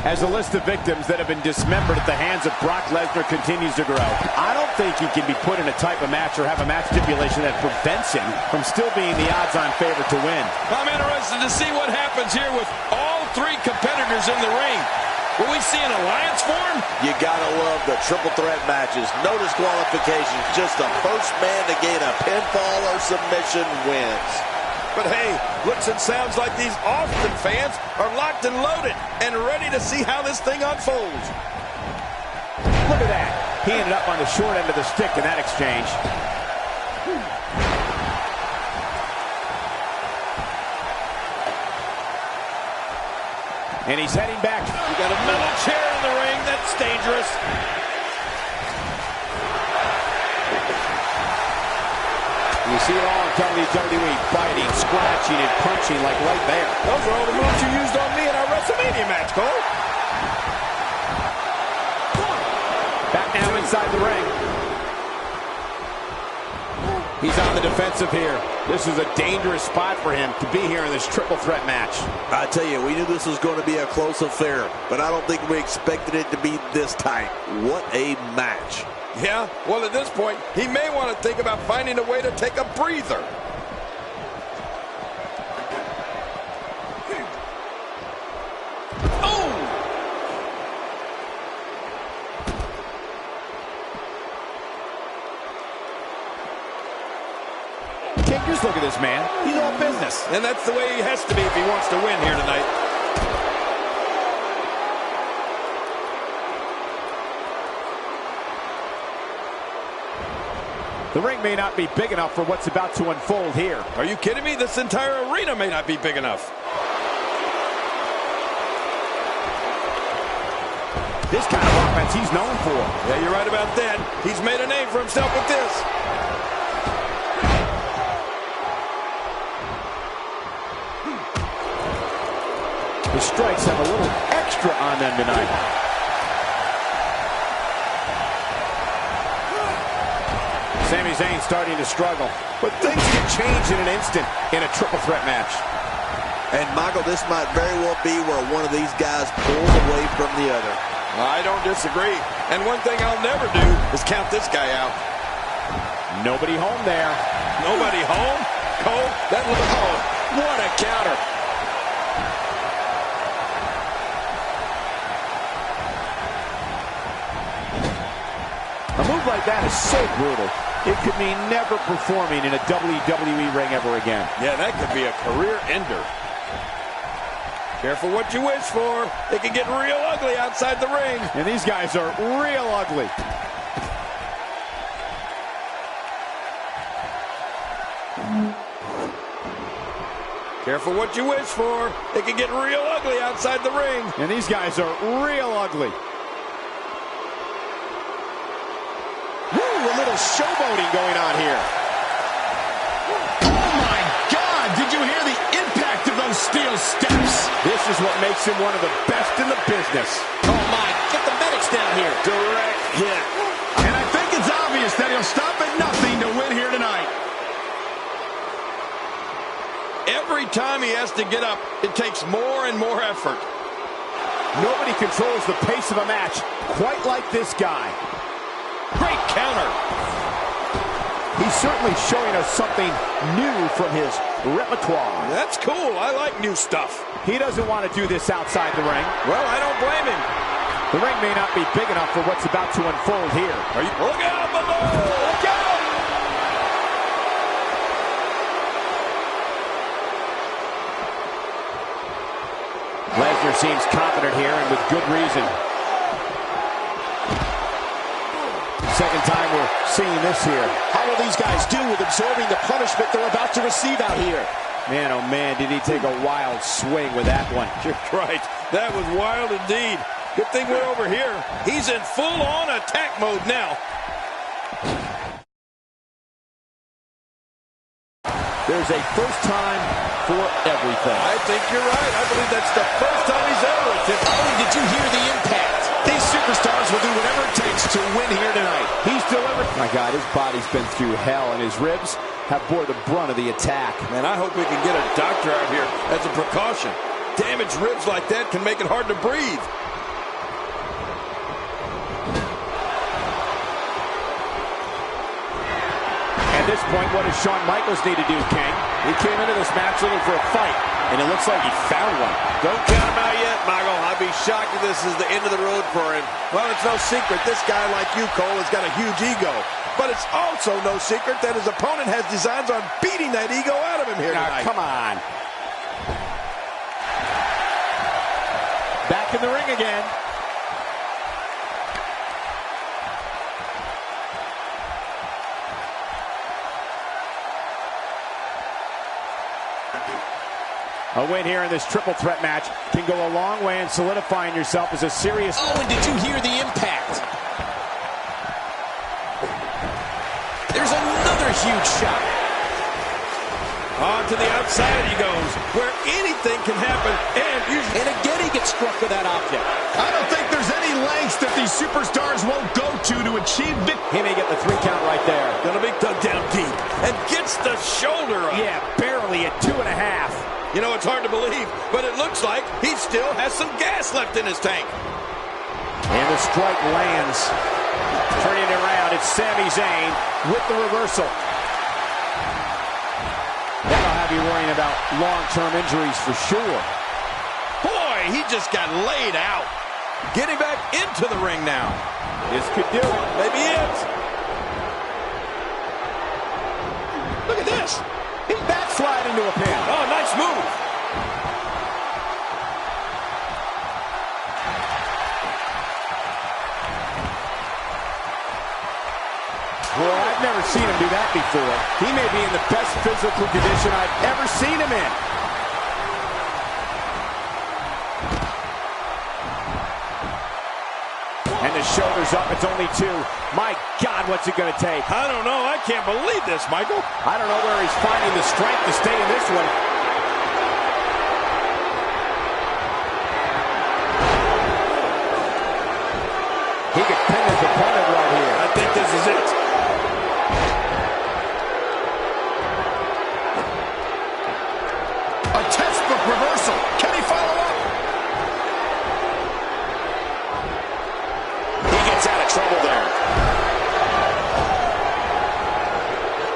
As the list of victims that have been dismembered at the hands of Brock Lesnar continues to grow, I don't think he can be put in a type of match or have a match stipulation that prevents him from still being the odds-on favorite to win. I'm interested to see what happens here with all three competitors in the ring. Will we see an alliance form? You gotta love the triple threat matches. No disqualifications, just the first man to gain a pinfall or submission wins. But hey, looks and sounds like these Austin fans are locked and loaded and ready to see how this thing unfolds. Look at that. He ended up on the short end of the stick in that exchange. And he's heading back. You got a metal chair in the ring. That's dangerous. You see it all in WWE, biting, scratching, and punching like right there. Those are all the moves you used on me in our WrestleMania match, Cole. Back now inside the ring. He's on the defensive here. This is a dangerous spot for him to be here in this triple threat match. I tell you, we knew this was going to be a close affair, but I don't think we expected it to be this tight. What a match. Yeah, well, at this point, he may want to think about finding a way to take a breather. Oh! King, just look at this man. He's all business. And that's the way he has to be if he wants to win here tonight. The ring may not be big enough for what's about to unfold here. Are you kidding me? This entire arena may not be big enough. This kind of offense he's known for. Yeah, you're right about that. He's made a name for himself with this. The strikes have a little extra on them tonight. Sami Zayn starting to struggle, but things can change in an instant in a triple threat match. And Michael, this might very well be where one of these guys pulls away from the other. I don't disagree. And one thing I'll never do is count this guy out. Nobody home there. Nobody home? Cole, that looks... Oh, what a counter. A move like that is so brutal. It could mean never performing in a WWE ring ever again. Yeah, that could be a career ender. Careful what you wish for. It can get real ugly outside the ring. And these guys are real ugly. Careful what you wish for. It can get real ugly outside the ring. And these guys are real ugly. A little showboating going on here. Oh my God! Did you hear the impact of those steel steps. This is what makes him one of the best in the business. Oh, my. Get the medics down here. Direct hit. And I think it's obvious that he'll stop at nothing to win here tonight. Every time he has to get up, it takes more and more effort. Nobody controls the pace of a match quite like this guy. Great counter. He's certainly showing us something new from his repertoire. That's cool. I like new stuff. He doesn't want to do this outside the ring. Well, I don't blame him. The ring may not be big enough for what's about to unfold here. Look out below! Look out! Lesnar seems confident here, and with good reason. Second time we're seeing this here. How will these guys do with absorbing the punishment they're about to receive out here? Man, oh man, did he take a wild swing with that one. You're right. That was wild indeed. Good thing we're over here. He's in full-on attack mode now. There's a first time for everything. I think you're right. I believe that's the first time he's ever attempted. Oh, did you hear the impact? These superstars will do whatever it takes to win here tonight. He's delivered. My God, his body's been through hell, and his ribs have bore the brunt of the attack. Man, I hope we can get a doctor out here as a precaution. Damaged ribs like that can make it hard to breathe. At this point, what does Shawn Michaels need to do, King? He came into this match looking for a fight, and it looks like he found one. Don't count him out yet, Michael. I'd be shocked if this is the end of the road for him. Well, it's no secret this guy like you, Cole, has got a huge ego. But it's also no secret that his opponent has designs on beating that ego out of him here tonight. Come on. Back in the ring again. A win here in this triple threat match can go a long way in solidifying yourself as a serious... Oh, and did you hear the impact? There's another huge shot. On to the outside he goes, where anything can happen, and usually... And again he gets struck with that object. I don't think there's any lengths that these superstars won't go to achieve victory. He may get the 3 count right there. Gonna be dug down deep, and gets the shoulder up. Yeah, barely at 2.5. You know, it's hard to believe, but it looks like he still has some gas left in his tank. And the strike lands. Turning it around, it's Sami Zayn with the reversal. That'll have you worrying about long-term injuries for sure. Boy, he just got laid out. Getting back into the ring now. This could do it. Maybe it. Look at this. He backslide into a pin. Oh, nice move. Well, I've never seen him do that before. He may be in the best physical condition I've ever seen him in. And the shoulder's up. It's only 2. My God, what's it going to take? I don't know. I can't believe this, Michael. I don't know where he's finding the strength to stay in this one. He could pin his opponent right here. I think this is it. A textbook reversal. Can he follow up? He gets out of trouble there.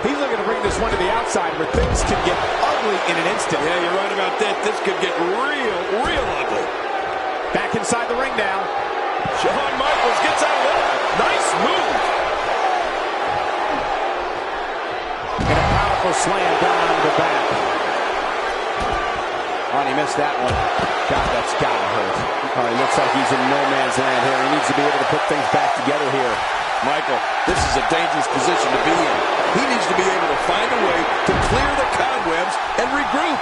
He's looking to bring this one to the outside where things can get ugly in an instant. Yeah, you're right about that. This could get real ugly. Back inside the ring now. Shawn Michaels gets out of it. Nice move. And a powerful slam down into the back. Oh, and he missed that one. God, that's gotta hurt. Oh, he looks like he's in no man's land here. He needs to be able to put things back together here. Michael, this is a dangerous position to be in. He needs to be able to find a way to clear the cobwebs and regroup.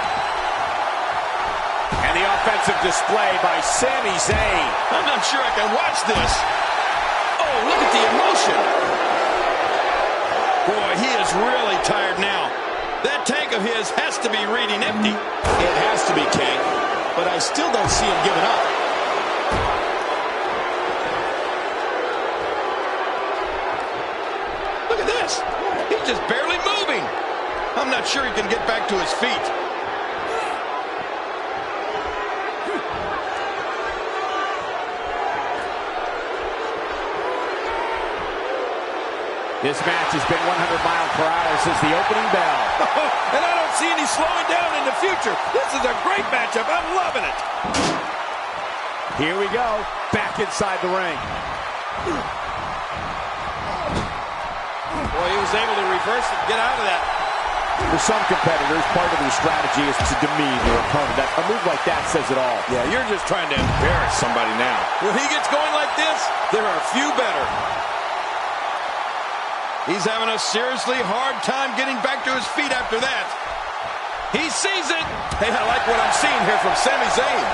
And the offensive display by Sami Zayn. I'm not sure I can watch this. Oh, look at the emotion. Boy, he is really tired now. That tank of his has to be reading empty. It has to be, King. still don't see him giving up. Look at this. He's just barely moving. I'm not sure he can get back to his feet. This match has been 100 miles per hour since the opening bell. And I don't see any slowing down in the future. This is a great matchup. I'm loving it. Here we go. Back inside the ring. Boy, he was able to reverse it and get out of that. For some competitors, part of their strategy is to demean their opponent. A move like that says it all. Yeah, you're just trying to embarrass somebody now. When he gets going like this, there are few better. He's having a seriously hard time getting back to his feet after that. He sees it. Hey, I like what I'm seeing here from Sami Zayn.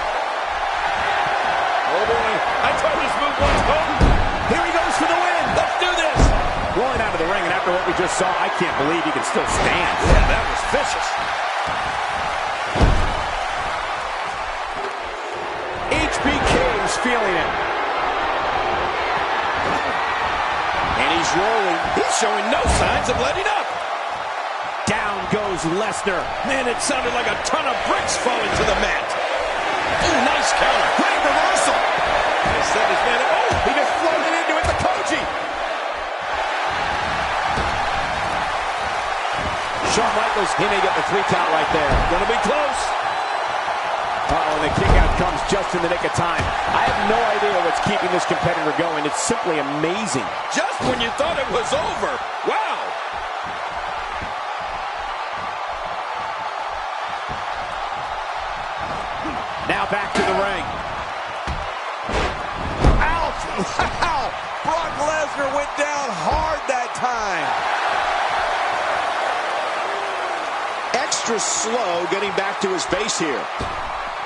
Oh, boy. I tried this move once. Oh. Here he goes for the win. Let's do this. Rolling out of the ring, and after what we just saw, I can't believe he can still stand. Yeah, that was vicious. HBK is feeling it. And he's rolling. He's showing no signs of letting up. Down goes Lesnar. Man, it sounded like a ton of bricks falling to the mat. Ooh, nice counter. Great reversal. He set his man up. Oh, He just floated into it, the Koji. Shawn Michaels, he may get the 3 count right there. Gonna be close. Uh-oh, and the kick out comes just in the nick of time. I have no idea what's keeping this competitor going. It's simply amazing. Just when you thought it was over. Wow. Now back to the ring. Ouch! Wow! Brock Lesnar went down hard that time. Extra slow getting back to his base here.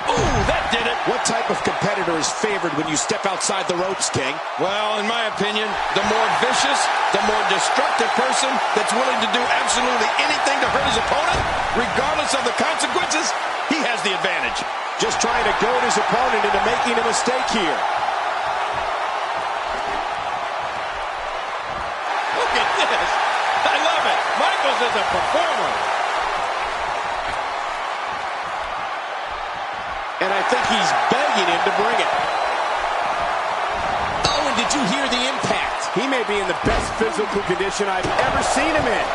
Ooh, that did it. What type of competitor is favored when you step outside the ropes, King? Well, in my opinion, the more vicious, the more destructive person that's willing to do absolutely anything to hurt his opponent, regardless of the consequences, he has the advantage. Just trying to goad his opponent into making a mistake here. Look at this. I love it. Michaels is a performer. And I think he's begging him to bring it. Oh, and did you hear the impact? He may be in the best physical condition I've ever seen him in.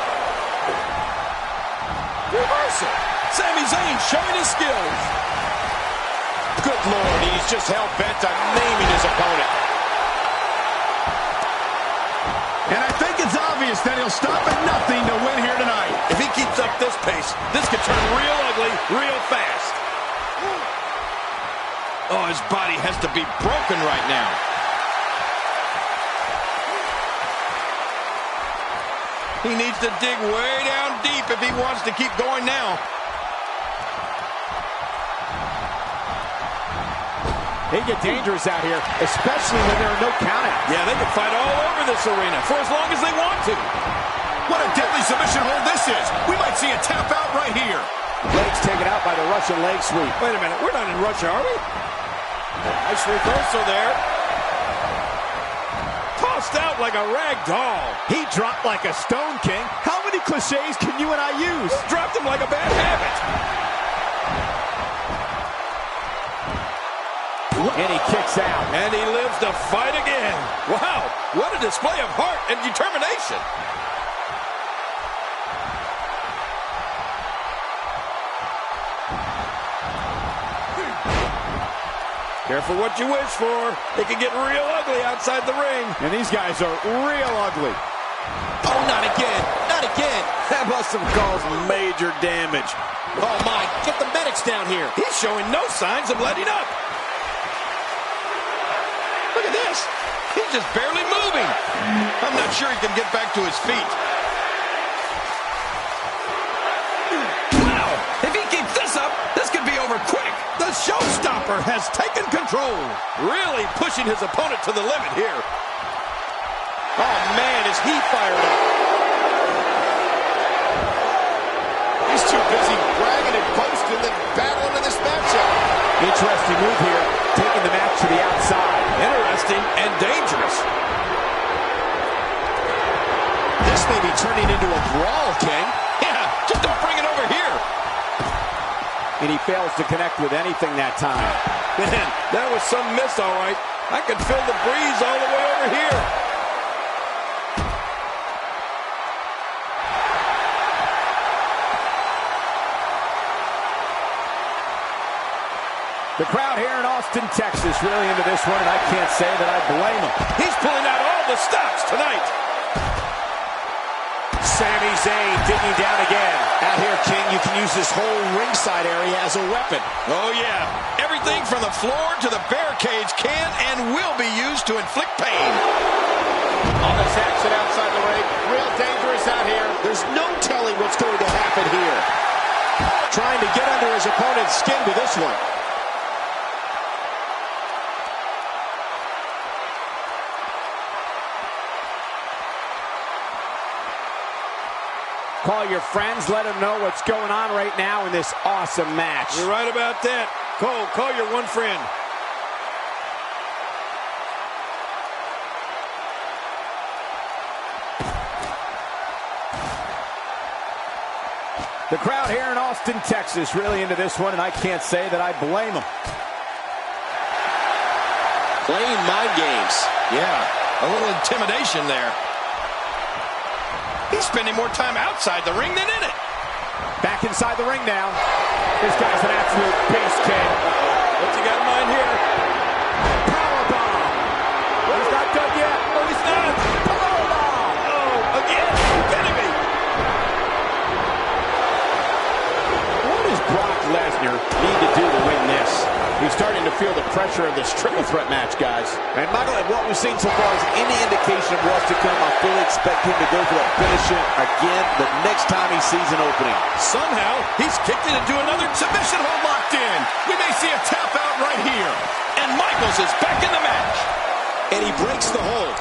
Reversal. Sami Zayn showing his skills. Good Lord, he's just hell-bent on naming his opponent. And I think it's obvious that he'll stop at nothing to win here tonight. If he keeps up this pace, this could turn real ugly real fast. Oh, his body has to be broken right now. He needs to dig way down deep if he wants to keep going now. They get dangerous out here, especially when there are no countouts. Yeah, they can fight all over this arena for as long as they want to. What a deadly submission hold this is. We might see a tap out right here. Legs taken out by the Russian leg sweep. Wait a minute, we're not in Russia, are we? Nice reversal there. Tossed out like a rag doll. He dropped like a stone, King. How many cliches can you and I use? Dropped him like a bad habit. And he kicks out. And he lives to fight again. Wow, what a display of heart and determination. Careful what you wish for. It can get real ugly outside the ring. And these guys are real ugly. Oh, not again. Not again. That must have caused major damage. Oh, my. Get the medics down here. He's showing no signs of letting up. Look at this. He's just barely moving. I'm not sure he can get back to his feet. Wow. If he keeps this up, this could be over quick. The showstopper has taken control. Really pushing his opponent to the limit here. Oh, man, is he fired up. He's too busy bragging and boasting than battling in this matchup. Interesting move here, taking the match to the outside. Interesting and dangerous. This may be turning into a brawl, King. Yeah, just don't bring it over here. And he fails to connect with anything that time. Man, that was some miss, all right. I could feel the breeze all the way over here. The crowd here in Austin, Texas, really into this one, and I can't say that I blame him. He's pulling out all the stops tonight. Sami Zayn digging down again. Out here, King, you can use this whole ringside area as a weapon. Oh, yeah. Everything from the floor to the barricades can and will be used to inflict pain. All this action outside the ring. Real dangerous out here. There's no telling what's going to happen here. Trying to get under his opponent's skin with this one. Call your friends, let them know what's going on right now in this awesome match. You're right about that. Cole, call your one friend. The crowd here in Austin, Texas, really into this one, and I can't say that I blame them. Playing mind games. Yeah, a little intimidation there. He's spending more time outside the ring than in it. Back inside the ring now. This guy's an absolute beast, King. What's he got in mind here? Powerbomb. He's not done yet. Oh, he's not. Powerbomb. Oh, again? You're kidding me. What does Brock Lesnar need to do to win this? He's starting to feel the pressure of this triple threat match, guys. And Michael, what we've seen so far is any indication of what's to come. I fully expect him to go for that finisher again the next time he sees an opening. Somehow, he's kicked it into another submission hold locked in. We may see a tap out right here. And Michaels is back in the match. And he breaks the hold.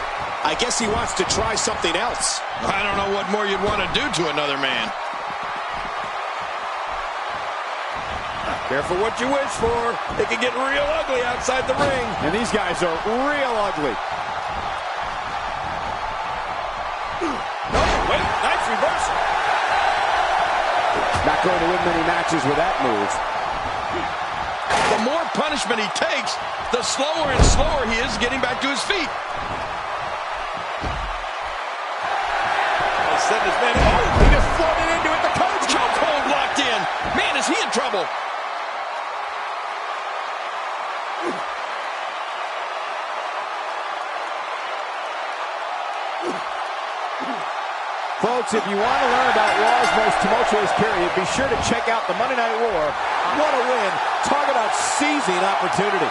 I guess he wants to try something else. I don't know what more you'd want to do to another man. Careful what you wish for. It can get real ugly outside the ring. And these guys are real ugly. Oh, wait, nice reversal. Not going to win many matches with that move. The more punishment he takes, the slower and slower he is getting back to his feet. Send his man. Oh, He just floated into it. The coach. chokehold locked in. Man, is he in trouble. Folks, if you want to learn about Raw's most tumultuous period, be sure to check out the Monday Night War. What a win. Talk about seizing opportunity.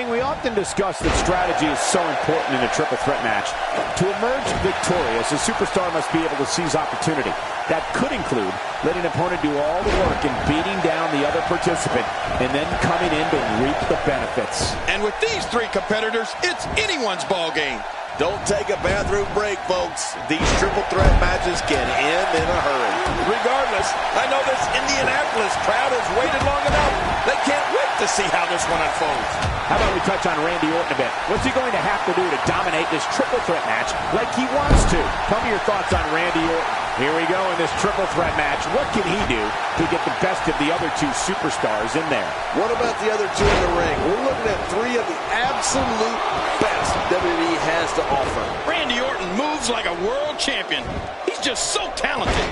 King, we often discuss that strategy is so important in a triple threat match. To emerge victorious, a superstar must be able to seize opportunity. That could include letting an opponent do all the work and beating down the other participant, and then coming in to reap the benefits. And with these three competitors, it's anyone's ball game. Don't take a bathroom break, folks. These triple threat matches can end in a hurry. Regardless, I know this Indianapolis crowd has waited long enough. They can't wait to see how this one unfolds. How about we touch on Randy Orton a bit? What's he going to have to do to dominate this triple threat match like he wants to? Tell me your thoughts on Randy Orton. Here we go in this triple threat match. What can he do to get the best of the other two superstars in there? What about the other two in the ring? We're looking at three of the absolute best WWE has to offer. Randy Orton moves like a world champion. He's just so talented.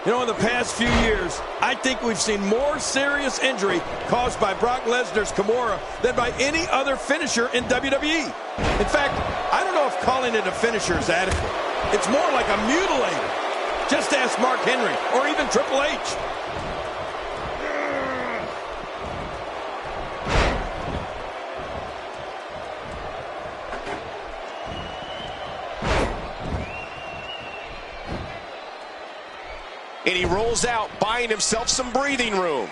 You know, in the past few years, I think we've seen more serious injury caused by Brock Lesnar's Kimura than by any other finisher in WWE. In fact, I don't know if calling it a finisher is adequate. It's more like a mutilator. Just ask Mark Henry or even Triple H. And he rolls out, buying himself some breathing room.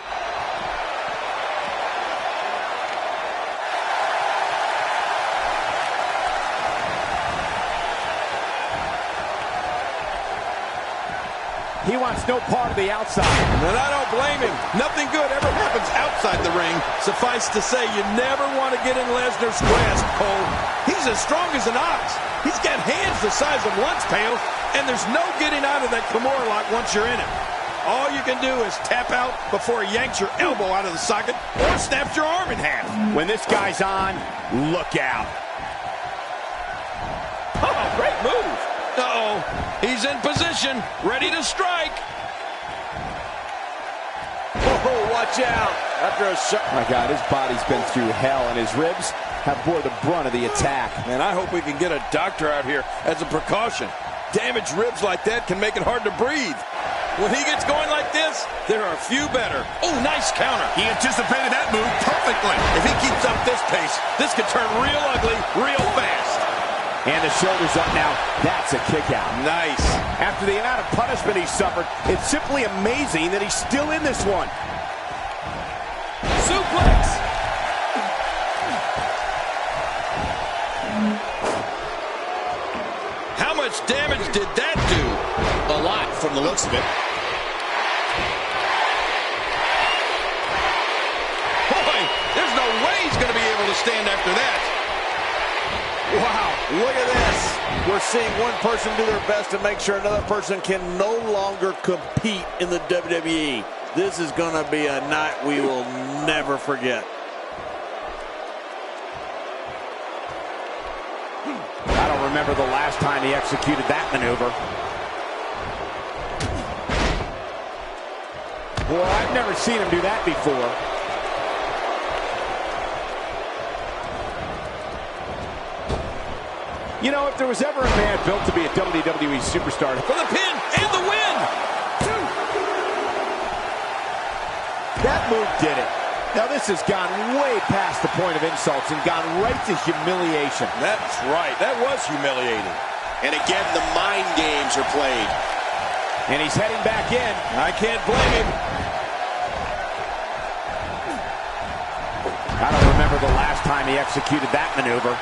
He wants no part of the outside. And I don't blame him. Nothing good ever happens outside the ring. Suffice to say, you never want to get in Lesnar's grasp, Cole. He's as strong as an ox. He's got hands the size of lunch pails, and there's no getting out of that Kimura lock once you're in it. All you can do is tap out before he yanks your elbow out of the socket or snaps your arm in half. When this guy's on, look out. Oh, great move. Uh-oh. He's in position, ready to strike. Oh, watch out. After a shot. My God, his body's been through hell, and his ribs have bore the brunt of the attack. Man, I hope we can get a doctor out here as a precaution. Damaged ribs like that can make it hard to breathe. When he gets going like this, there are few better. Oh, nice counter. He anticipated that move perfectly. If he keeps up this pace, this could turn real ugly real fast. And the shoulder's up now. That's a kick out. Nice. After the amount of punishment he suffered, it's simply amazing that he's still in this one. Suplex. How much damage did that do? A lot from the looks of it. Boy, there's no way he's going to be able to stand after that. Wow, look at this. We're seeing one person do their best to make sure another person can no longer compete in the WWE. This is going to be a night we will never forget. I don't remember the last time he executed that maneuver. Boy, I've never seen him do that before. You know, if there was ever a man built to be a WWE superstar, For the pin and the win. that move did it. Now this has gone way past the point of insults and gone right to humiliation. That's right. That was humiliating. And again, the mind games are played. And he's heading back in. I can't blame him. I don't remember the last time he executed that maneuver.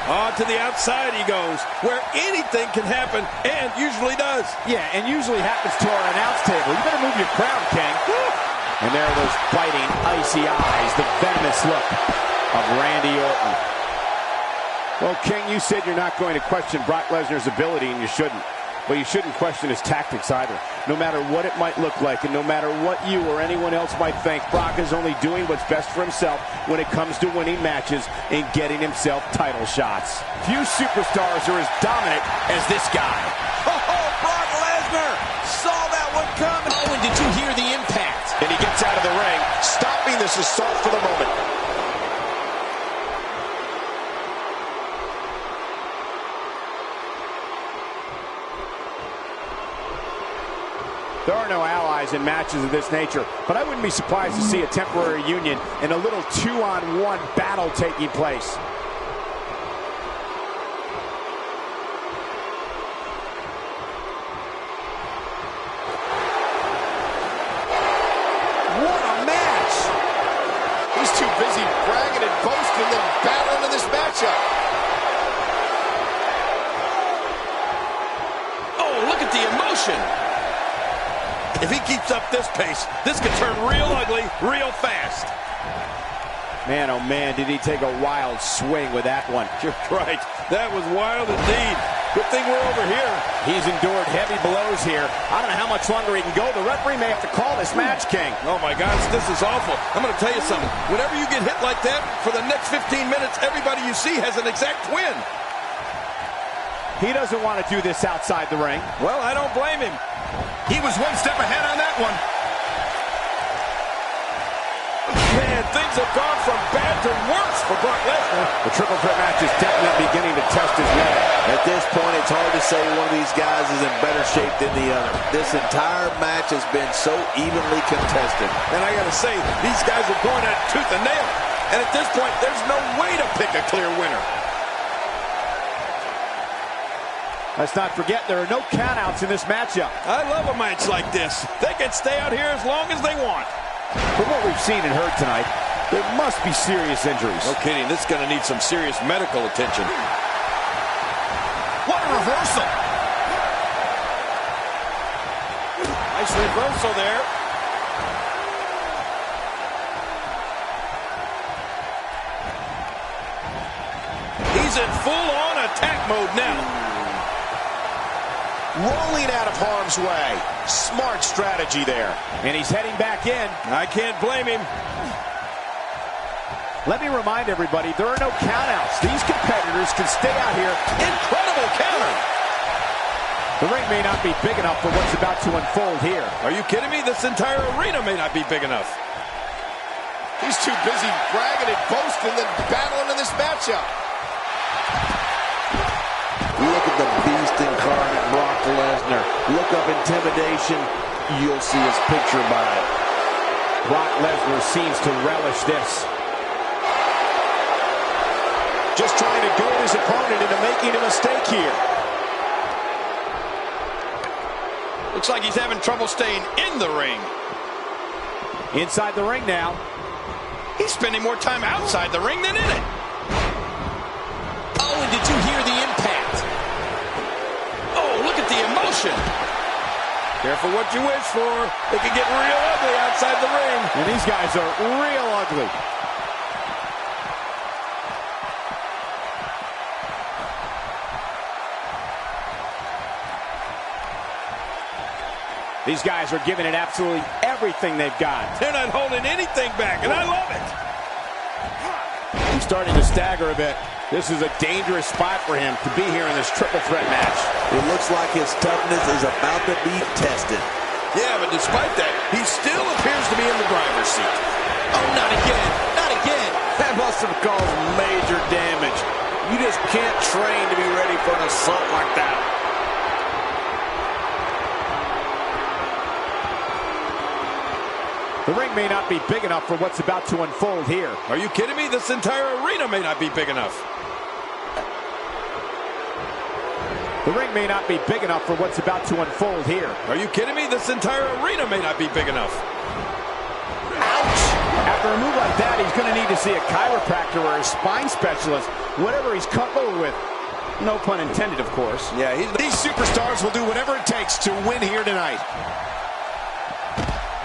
On to the outside he goes, where anything can happen, and usually does. Yeah, and usually happens to our announce table. You better move your crown, King. And there are those biting, icy eyes, the venomous look of Randy Orton. Well, King, you said you're not going to question Brock Lesnar's ability, and you shouldn't. But you shouldn't question his tactics either. No matter what it might look like, and no matter what you or anyone else might think, Brock is only doing what's best for himself when it comes to winning matches and getting himself title shots. Few superstars are as dominant as this guy. Oh, Brock Lesnar saw that one coming. Oh, and did you hear the impact? And he gets out of the ring, stopping this assault for the moment. There are no allies in matches of this nature, but I wouldn't be surprised to see a temporary union and a little 2-on-1 battle taking place. What a match! He's too busy bragging and boasting than battling in this matchup. Oh, look at the emotion. If he keeps up this pace, this could turn real ugly real fast. Man, oh man, did he take a wild swing with that one. You're right. That was wild indeed. Good thing we're over here. He's endured heavy blows here. I don't know how much longer he can go. The referee may have to call this match, King. Oh, my gosh, this is awful. I'm going to tell you something. Whenever you get hit like that, for the next 15 minutes, everybody you see has an exact win. He doesn't want to do this outside the ring. Well, I don't blame him. He was one step ahead on that one. Man, things have gone from bad to worse for Brock Lesnar. The triple threat match is definitely beginning to test his mettle. At this point, it's hard to say one of these guys is in better shape than the other. This entire match has been so evenly contested. And I got to say, these guys are going at it tooth and nail. And at this point, there's no way to pick a clear winner. Let's not forget, there are no countouts in this matchup. I love a match like this. They can stay out here as long as they want. From what we've seen and heard tonight, there must be serious injuries. No kidding, this is going to need some serious medical attention. What a reversal. Nice reversal there. He's in full-on attack mode now. Rolling out of harm's way. Smart strategy there. And he's heading back in. I can't blame him. Let me remind everybody, there are no countouts. These competitors can stay out here. Incredible counter. The ring may not be big enough for what's about to unfold here. Are you kidding me? This entire arena may not be big enough. He's too busy bragging and boasting than battling in this matchup. Look at the beast incarnate, Brock Lesnar. Look up intimidation. You'll see his picture by it. Brock Lesnar seems to relish this. Just trying to goad his opponent into making a mistake here. Looks like he's having trouble staying in the ring. Inside the ring now. He's spending more time outside the ring than in it. Oh, and did you hear the impact? Oh, look at the emotion. Careful what you wish for. It can get real ugly outside the ring. And these guys are real ugly. These guys are giving it absolutely everything they've got. They're not holding anything back, and I love it. He's starting to stagger a bit. This is a dangerous spot for him to be here in this triple threat match. It looks like his toughness is about to be tested. Yeah, but despite that, he still appears to be in the driver's seat. Oh, not again. Not again. That must have caused major damage. You just can't train to be ready for an assault like that. The ring may not be big enough for what's about to unfold here. Are you kidding me? This entire arena may not be big enough. The ring may not be big enough for what's about to unfold here. Are you kidding me? This entire arena may not be big enough. Ouch! After a move like that, he's going to need to see a chiropractor or a spine specialist, whatever he's comfortable with. No pun intended, of course. Yeah, these superstars will do whatever it takes to win here tonight.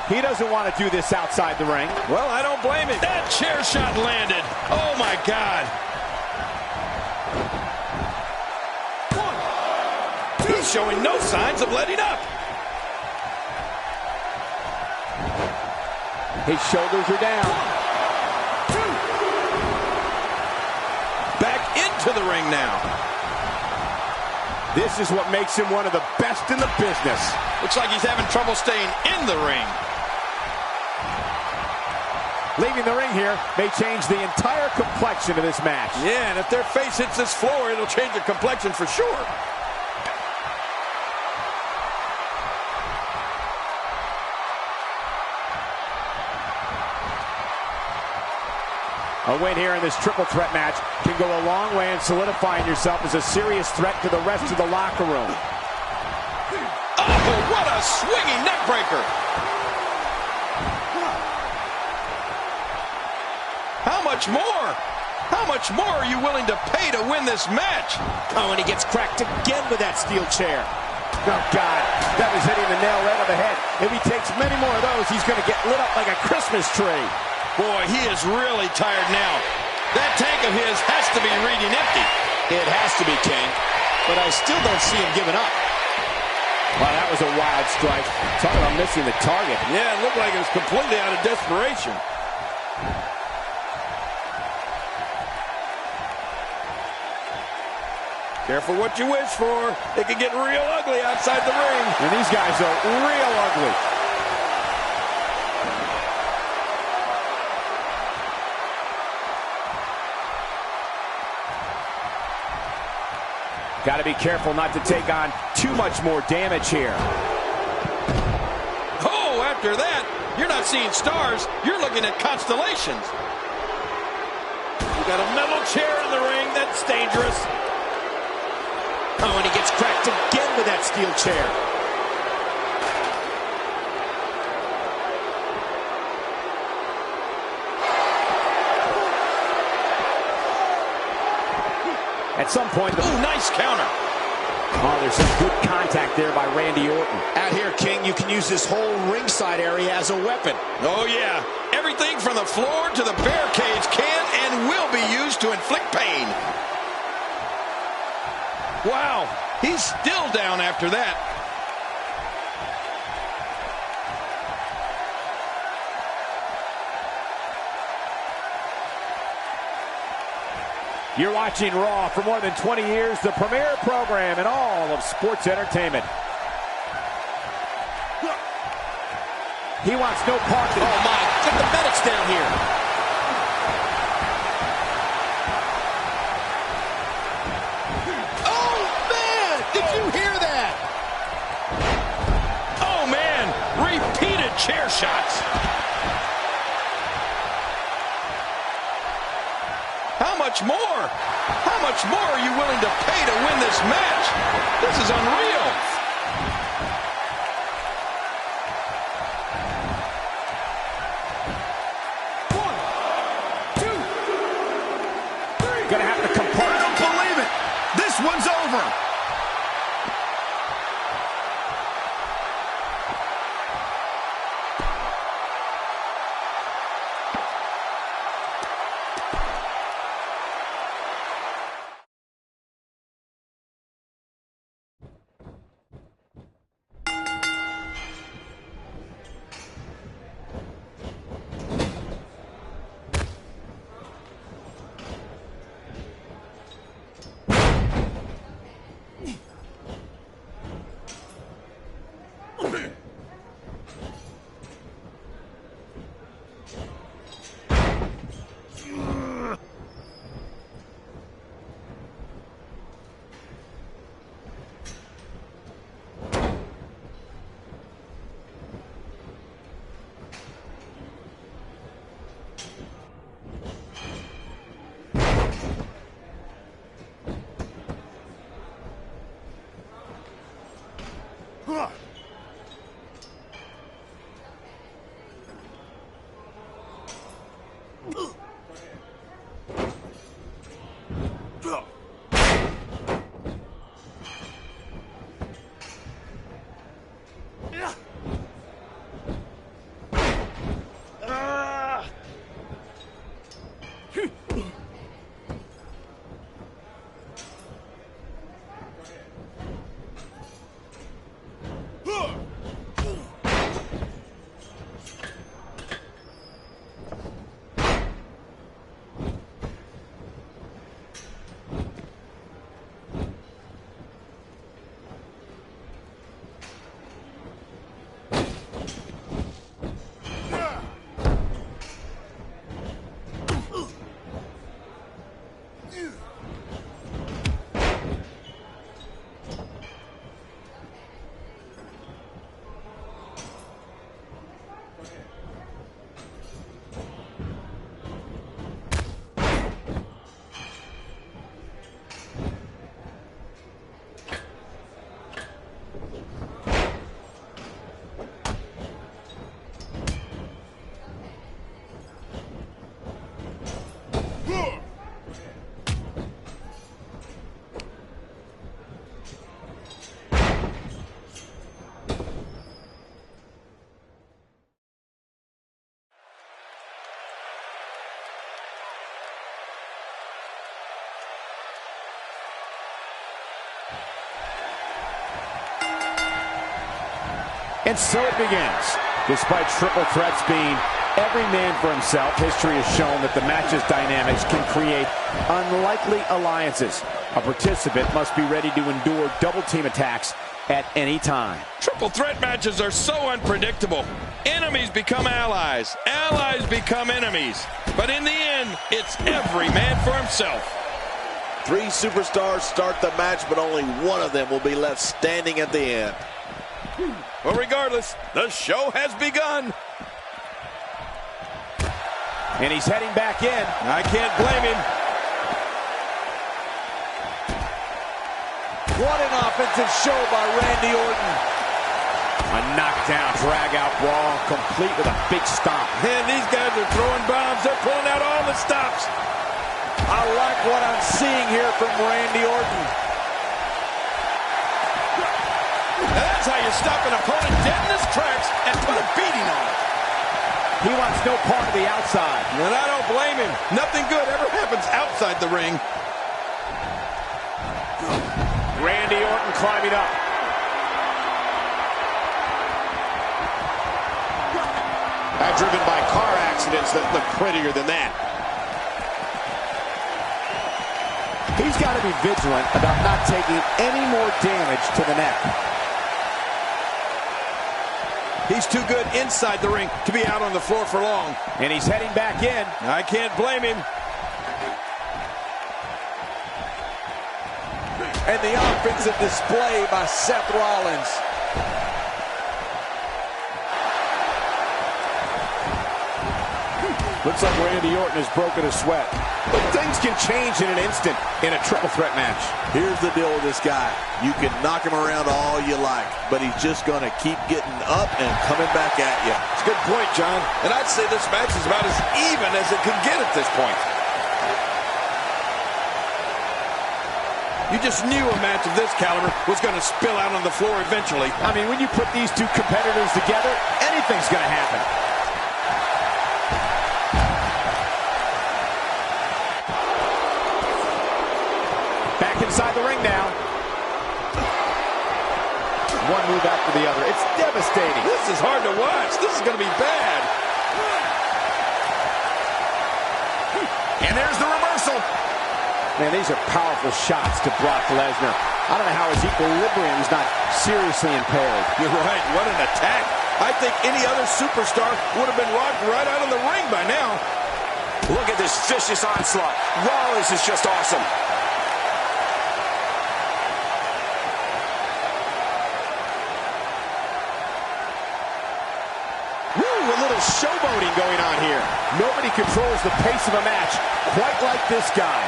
He doesn't want to do this outside the ring. Well, I don't blame him. That chair shot landed. Oh, my God. He's showing no signs of letting up. His shoulders are down. Back into the ring now. This is what makes him one of the best in the business. Looks like he's having trouble staying in the ring. Leaving the ring here may change the entire complexion of this match. Yeah, and if their face hits this floor, it'll change the complexion for sure. A win here in this triple threat match can go a long way in solidifying yourself as a serious threat to the rest of the locker room. Oh, what a swinging neck breaker. How much more? How much more are you willing to pay to win this match? Oh, and he gets cracked again with that steel chair. Oh, God, that was hitting the nail right on the head. If he takes many more of those, he's going to get lit up like a Christmas tree. Boy, he is really tired now. That tank of his has to be reading empty. It has to be, King, but I still don't see him giving up. Wow, that was a wild strike. Talk about missing the target. Yeah, it looked like it was completely out of desperation. Careful what you wish for. It can get real ugly outside the ring. And these guys are real ugly. Got to be careful not to take on too much more damage here. Oh, after that, you're not seeing stars. You're looking at constellations. You got a metal chair in the ring. That's dangerous. Oh, and he gets cracked again with that steel chair. At some point, ooh, nice counter. Oh, there's some good contact there by Randy Orton. Out here, King, you can use this whole ringside area as a weapon. Oh, yeah. Everything from the floor to the barricades can and will be used to inflict pain. Wow, he's still down after that. You're watching Raw. For more than 20 years, the premier program in all of sports entertainment. He wants no part of it. Oh, my. Get the medics down here. Oh, man. Did you hear that? Oh, man. Repeated chair shots. How much more? How much more are you willing to pay to win this match? This is unreal. One, two, three. Gonna have to compart. I don't believe it. This one's over. And so it begins. Despite triple threats being every man for himself, history has shown that the match's dynamics can create unlikely alliances. A participant must be ready to endure double-team attacks at any time. Triple threat matches are so unpredictable. Enemies become allies. Allies become enemies. But in the end, it's every man for himself. 3 superstars start the match, but only one of them will be left standing at the end. Well, regardless, the show has begun. And he's heading back in. I can't blame him. What an offensive show by Randy Orton. A knockdown, drag-out brawl, complete with a big stomp. Man, these guys are throwing bombs. They're pulling out all the stops. I like what I'm seeing here from Randy Orton. Now that's how you stop an opponent dead in his tracks and put a beating on it. He wants no part of the outside. And I don't blame him. Nothing good ever happens outside the ring. Randy Orton climbing up. Driven by car accidents that look prettier than that. He's got to be vigilant about not taking any more damage to the neck. He's too good inside the ring to be out on the floor for long. And he's heading back in. I can't blame him. And the offensive display by Seth Rollins. Looks like Randy Orton has broken a sweat. But things can change in an instant in a triple threat match. Here's the deal with this guy. You can knock him around all you like, but he's just going to keep getting up and coming back at you. It's a good point, John. And I'd say this match is about as even as it could get at this point. You just knew a match of this caliber was going to spill out on the floor eventually. I mean, when you put these two competitors together, anything's going to happen. Back inside the ring now. One move after the other. It's devastating. This is hard to watch. This is going to be bad. And there's the reversal. Man, these are powerful shots to Brock Lesnar. I don't know how his equilibrium is not seriously impaired. You're right. What an attack. I think any other superstar would have been rocked right out of the ring by now. Look at this vicious onslaught. Rollins is just awesome. A little showboating going on here. Nobody controls the pace of a match quite like this guy.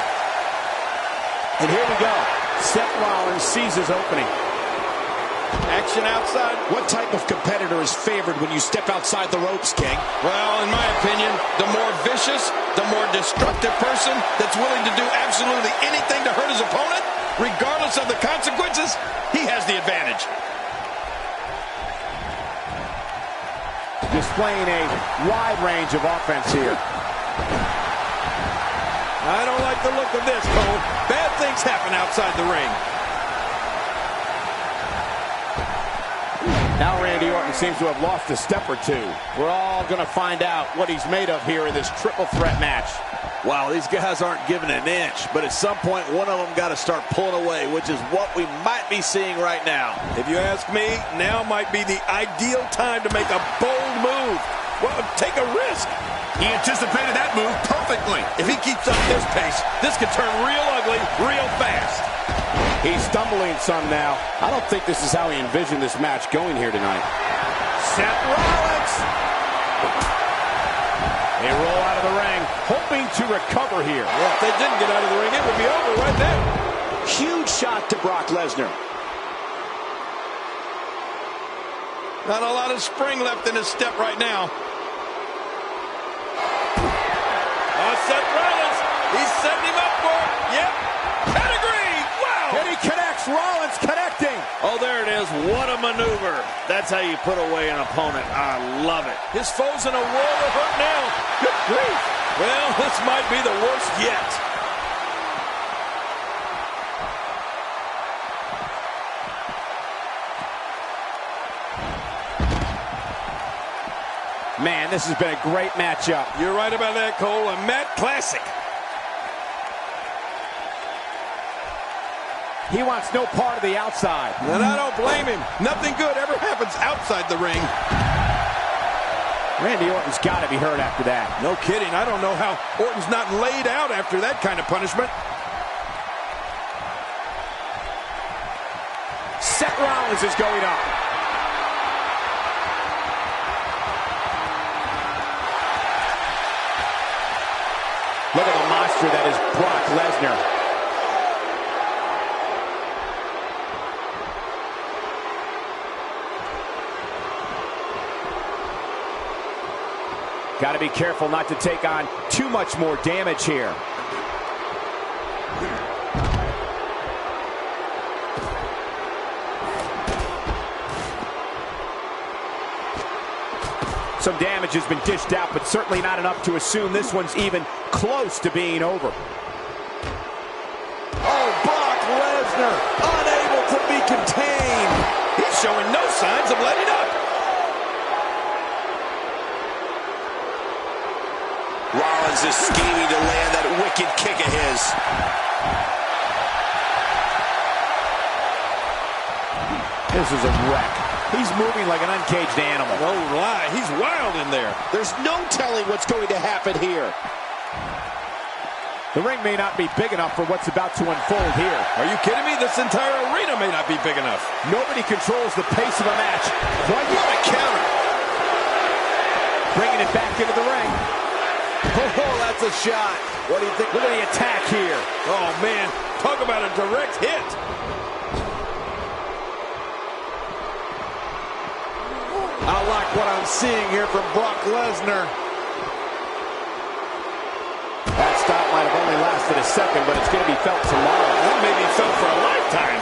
And here we go. Seth Rollins sees his opening. Action outside. What type of competitor is favored when you step outside the ropes, King? Well, in my opinion, the more vicious, the more destructive person that's willing to do absolutely anything to hurt his opponent, regardless of the consequences, he has the advantage. Displaying a wide range of offense here. I don't like the look of this, Cole. Bad things happen outside the ring. Now Randy Orton seems to have lost a step or two. We're all going to find out what he's made of here in this triple threat match. Wow, these guys aren't giving an inch, but at some point, one of them got to start pulling away, which is what we might be seeing right now. If you ask me, now might be the ideal time to make a bold move. Well, take a risk. He anticipated that move perfectly. If he keeps up this pace, this could turn real ugly real fast. He's stumbling some now. I don't think this is how he envisioned this match going here tonight. Seth Rollins. They roll out of the ring, hoping to recover here. Well, if they didn't get out of the ring, it would be over right there. Huge shot to Brock Lesnar. Not a lot of spring left in his step right now. Oh, Seth Rollins. He's setting him up for it. Yep. Pedigree. Wow. And he connects. Rollins connecting. Oh, there it is. What a maneuver. That's how you put away an opponent. I love it. His foe's in a world of hurt now. Good grief. Well, this might be the worst yet. Man, this has been a great matchup. You're right about that, Cole. A mat classic. He wants no part of the outside. And I don't blame him. Nothing good ever happens outside the ring. Randy Orton's got to be hurt after that. No kidding. I don't know how Orton's not laid out after that kind of punishment. Seth Rollins is going up. Look at the monster that is Brock Lesnar. Got to be careful not to take on too much more damage here. Some damage has been dished out, but certainly not enough to assume this one's even close to being over. Oh, Brock Lesnar, unable to be contained. He's showing no signs of letting up. Rollins is scheming to land that wicked kick of his. This is a wreck. He's moving like an uncaged animal. No lie, he's wild in there. There's no telling what's going to happen here. The ring may not be big enough for what's about to unfold here. Are you kidding me? This entire arena may not be big enough. Nobody controls the pace of a match quite What a counter. bringing it back into the ring. Oh, that's a shot. What do you think? Look at the attack here. Oh, man. Talk about a direct hit. I like what I'm seeing here from Brock Lesnar. That stop might have only lasted a second, but it's going to be felt tomorrow. That may be felt for a lifetime.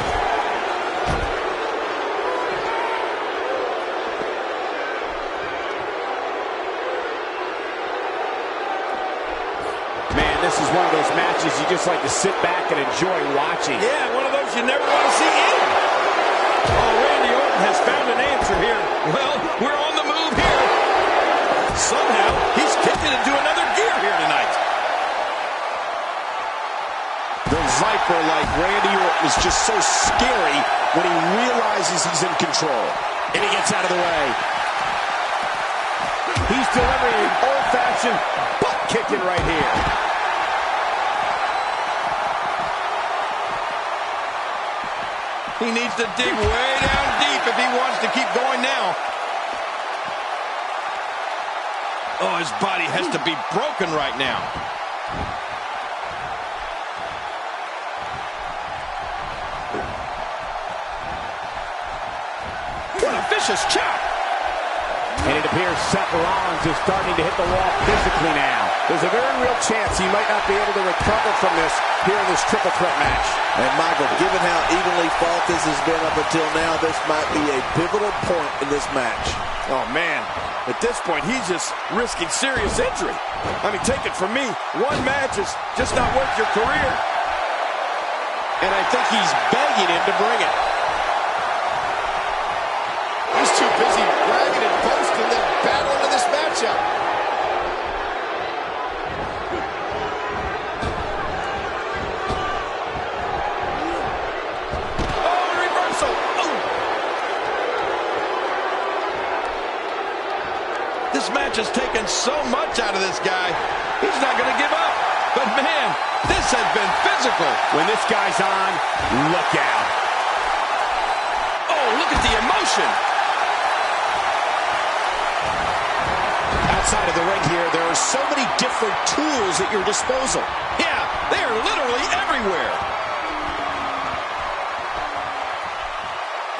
Man, this is one of those matches you just like to sit back and enjoy watching. Yeah, one of those you never want to see end. Oh, Randy Orton has found an answer here. Well, we're on the move here. Somehow, he's kicked it into another gear here tonight. The Viper like Randy Orton is just so scary when he realizes he's in control. And he gets out of the way. He's delivering an old-fashioned butt kicking right here. He needs to dig way down deep if he wants to keep going now. Oh, his body has to be broken right now. What a vicious chop. And it appears Seth Rollins is starting to hit the wall physically now. There's a very real chance he might not be able to recover from this here in this triple threat match. And Michael, given how evenly fought this has been up until now, this might be a pivotal point in this match. Oh, man. At this point, he's just risking serious injury. I mean, take it from me. One match is just not worth your career. And I think he's begging him to bring it. He's too busy bragging and boasting than battling in this matchup. Oh, reversal. Oh. This match has taken so much out of this guy. He's not going to give up. But, man, this has been physical. When this guy's on, look out. Oh, look at the emotion. Outside of the ring here, there are so many different tools at your disposal. Yeah, they are literally everywhere.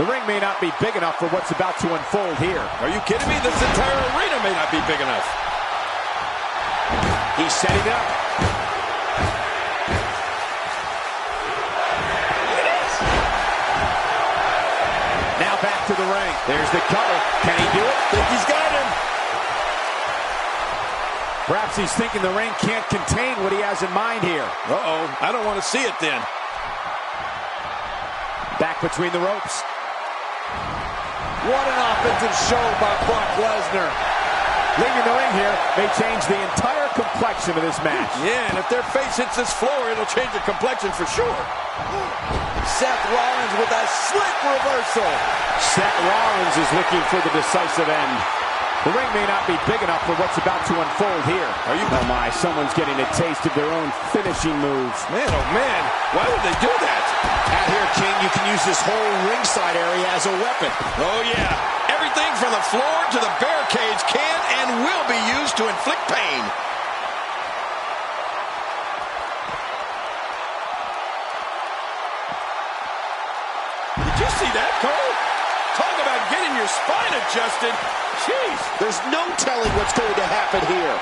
The ring may not be big enough for what's about to unfold here. Are you kidding me? This entire arena may not be big enough. He's setting it up. Now back to the ring. There's the cover. Can he do it? Think he's got him. Perhaps he's thinking the ring can't contain what he has in mind here. Uh-oh, I don't want to see it then. Back between the ropes. What an offensive show by Brock Lesnar. Leaving the ring here may change the entire complexion of this match. Yeah, and if their face hits this floor, it'll change the complexion for sure. Seth Rollins with a slick reversal. Seth Rollins is looking for the decisive end. The ring may not be big enough for what's about to unfold here. Oh my, someone's getting a taste of their own finishing moves. Man, oh man, why would they do that? Out here, King, you can use this whole ringside area as a weapon. Oh yeah, everything from the floor to the barricades can and will be used to inflict pain. Did you see that, Cole? Talk about getting your spine adjusted. Jeez. There's no telling what's going to happen here.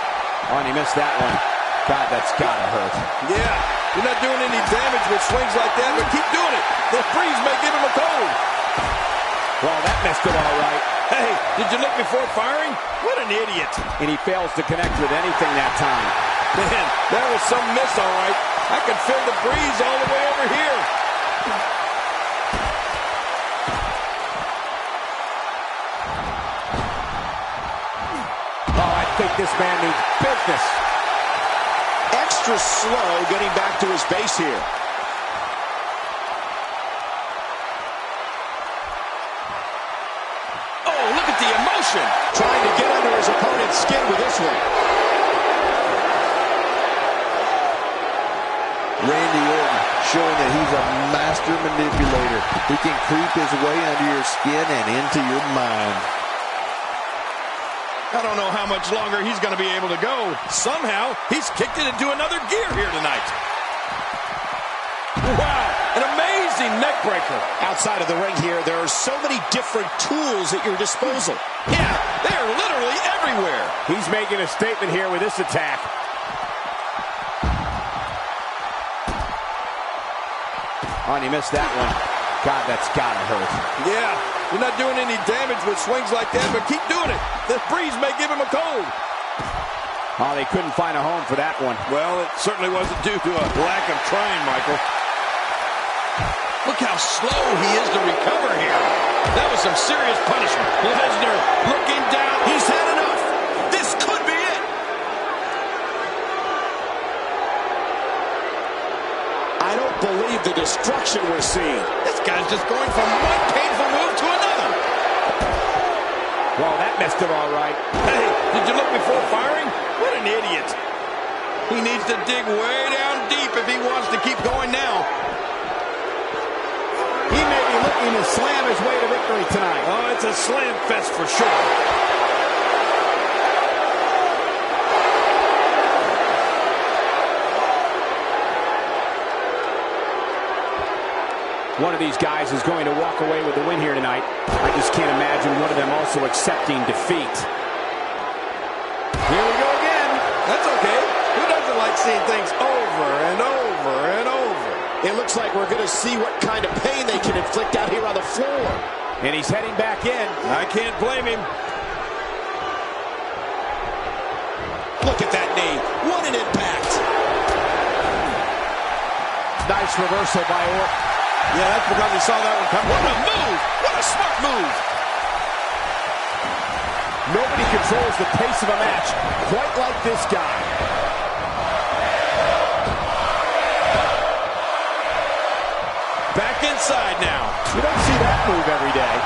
Oh, and he missed that one. God, that's gotta hurt. Yeah, you're not doing any damage with swings like that, but keep doing it. The breeze may give him a cold. Well, that missed it all right. Hey, did you look before firing? What an idiot. And he fails to connect with anything that time. Man, that was some miss, all right. I can feel the breeze all the way over here. Oh, I think this man needs business. Extra slow getting back to his base here. Oh, look at the emotion. Trying to get under his opponent's skin with this one. Randy Orton showing that he's a master manipulator. He can creep his way under your skin and into your mind. I don't know how much longer he's going to be able to go. Somehow, he's kicked it into another gear here tonight. Wow, an amazing neck breaker. Outside of the ring here, there are so many different tools at your disposal. Yeah, they are literally everywhere. He's making a statement here with this attack. Oh, and he missed that one. God, that's gotta hurt. Yeah, you're not doing any damage with swings like that, but keep doing it. The breeze may give him a cold. Oh, they couldn't find a home for that one. Well, it certainly wasn't due to a lack of trying, Michael. Look how slow he is to recover here. That was some serious punishment. Lesnar looking down. He's had enough. This could be it. I don't believe the destruction we're seeing. This guy's just going from one painful move to another. Well, that messed him all right. Hey, did you look before firing? What an idiot. He needs to dig way down deep if he wants to keep going now. He may be looking to slam his way to victory tonight. Oh, it's a slam fest for sure. One of these guys is going to walk away with the win here tonight. I just can't imagine one of them also accepting defeat. Here we go again. That's okay. Who doesn't like seeing things over and over and over? It looks like we're going to see what kind of pain they can inflict out here on the floor. And he's heading back in. I can't blame him. Look at that knee. What an impact. Nice reversal by Orton. Yeah, that's because he saw that one coming. What a move! What a smart move! Nobody controls the pace of a match quite like this guy. Back inside now. You don't see that move every day.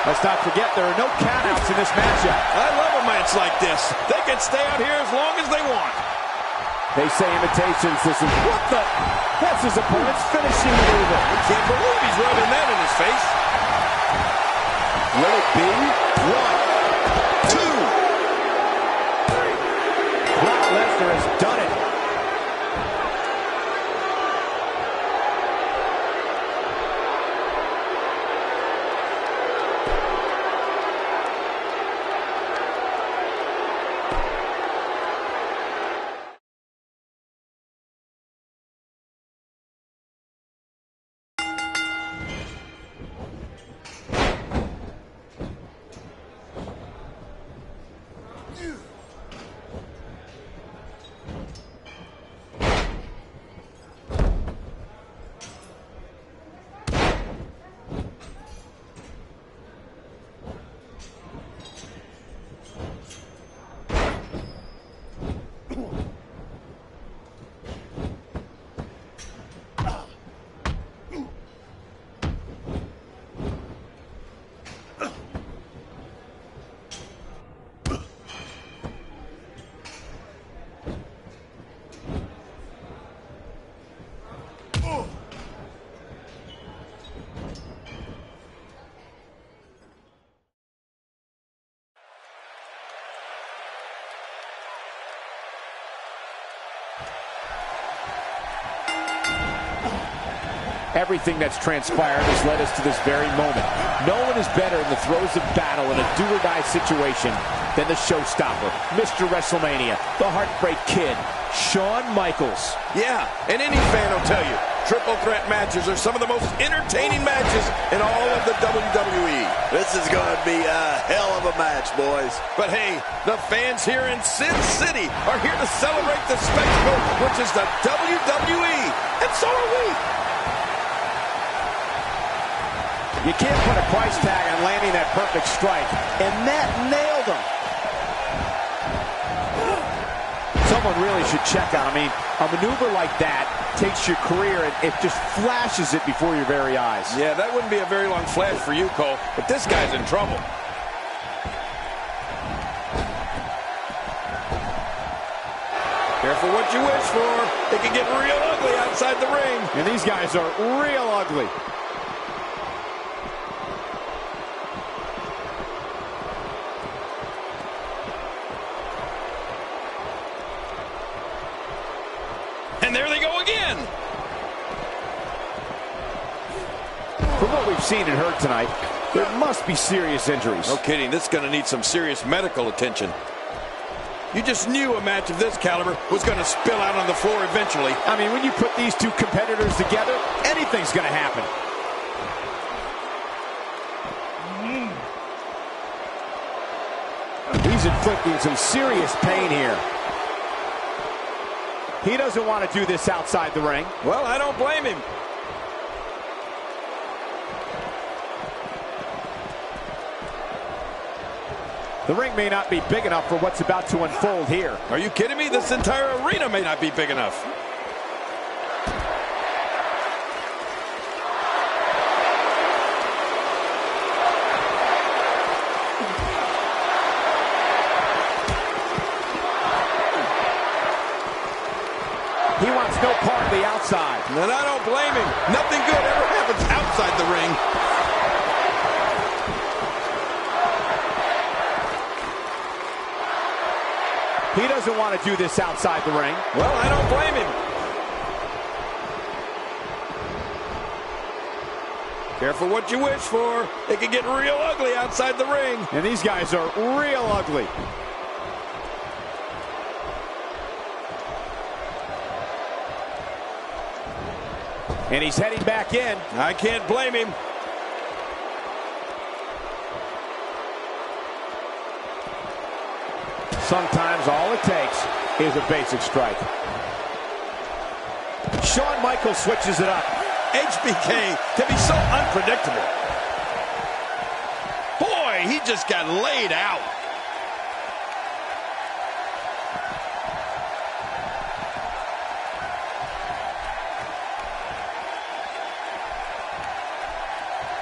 Let's not forget there are no countouts in this matchup. I love a match like this. They can stay out here as long as they want. They say imitation's this. What the? That's his opponent's finishing maneuver. I can't believe he's rubbing that in his face. Will it be? 1, 2. Brock Lesnar has done it. Everything that's transpired has led us to this very moment. No one is better in the throes of battle in a do-or-die situation than the showstopper, Mr. WrestleMania, the Heartbreak Kid, Shawn Michaels. Yeah, and any fan will tell you, triple threat matches are some of the most entertaining matches in all of the WWE. This is going to be a hell of a match, boys. But hey, the fans here in Sin City are here to celebrate the spectacle, which is the WWE, and so are we. You can't put a price tag on landing that perfect strike, and that nailed him. Someone really should check on. I mean, a maneuver like that takes your career and it just flashes it before your very eyes. Yeah, that wouldn't be a very long flash for you, Cole, but this guy's in trouble. Careful what you wish for. It can get real ugly outside the ring. And these guys are real ugly. And there they go again. From what we've seen and heard tonight, there must be serious injuries. No kidding, this is going to need some serious medical attention. You just knew a match of this caliber was going to spill out on the floor eventually. I mean, when you put these two competitors together, anything's going to happen. He's inflicting some serious pain here. He doesn't want to do this outside the ring. Well, I don't blame him. The ring may not be big enough for what's about to unfold here. Are you kidding me? This entire arena may not be big enough. He wants no part of the outside. And I don't blame him. Nothing good ever happens outside the ring. He doesn't want to do this outside the ring. Well, I don't blame him. Careful what you wish for. It can get real ugly outside the ring. And these guys are real ugly. And he's heading back in. I can't blame him. Sometimes all it takes is a basic strike. Shawn Michaels switches it up. HBK can be so unpredictable. Boy, he just got laid out.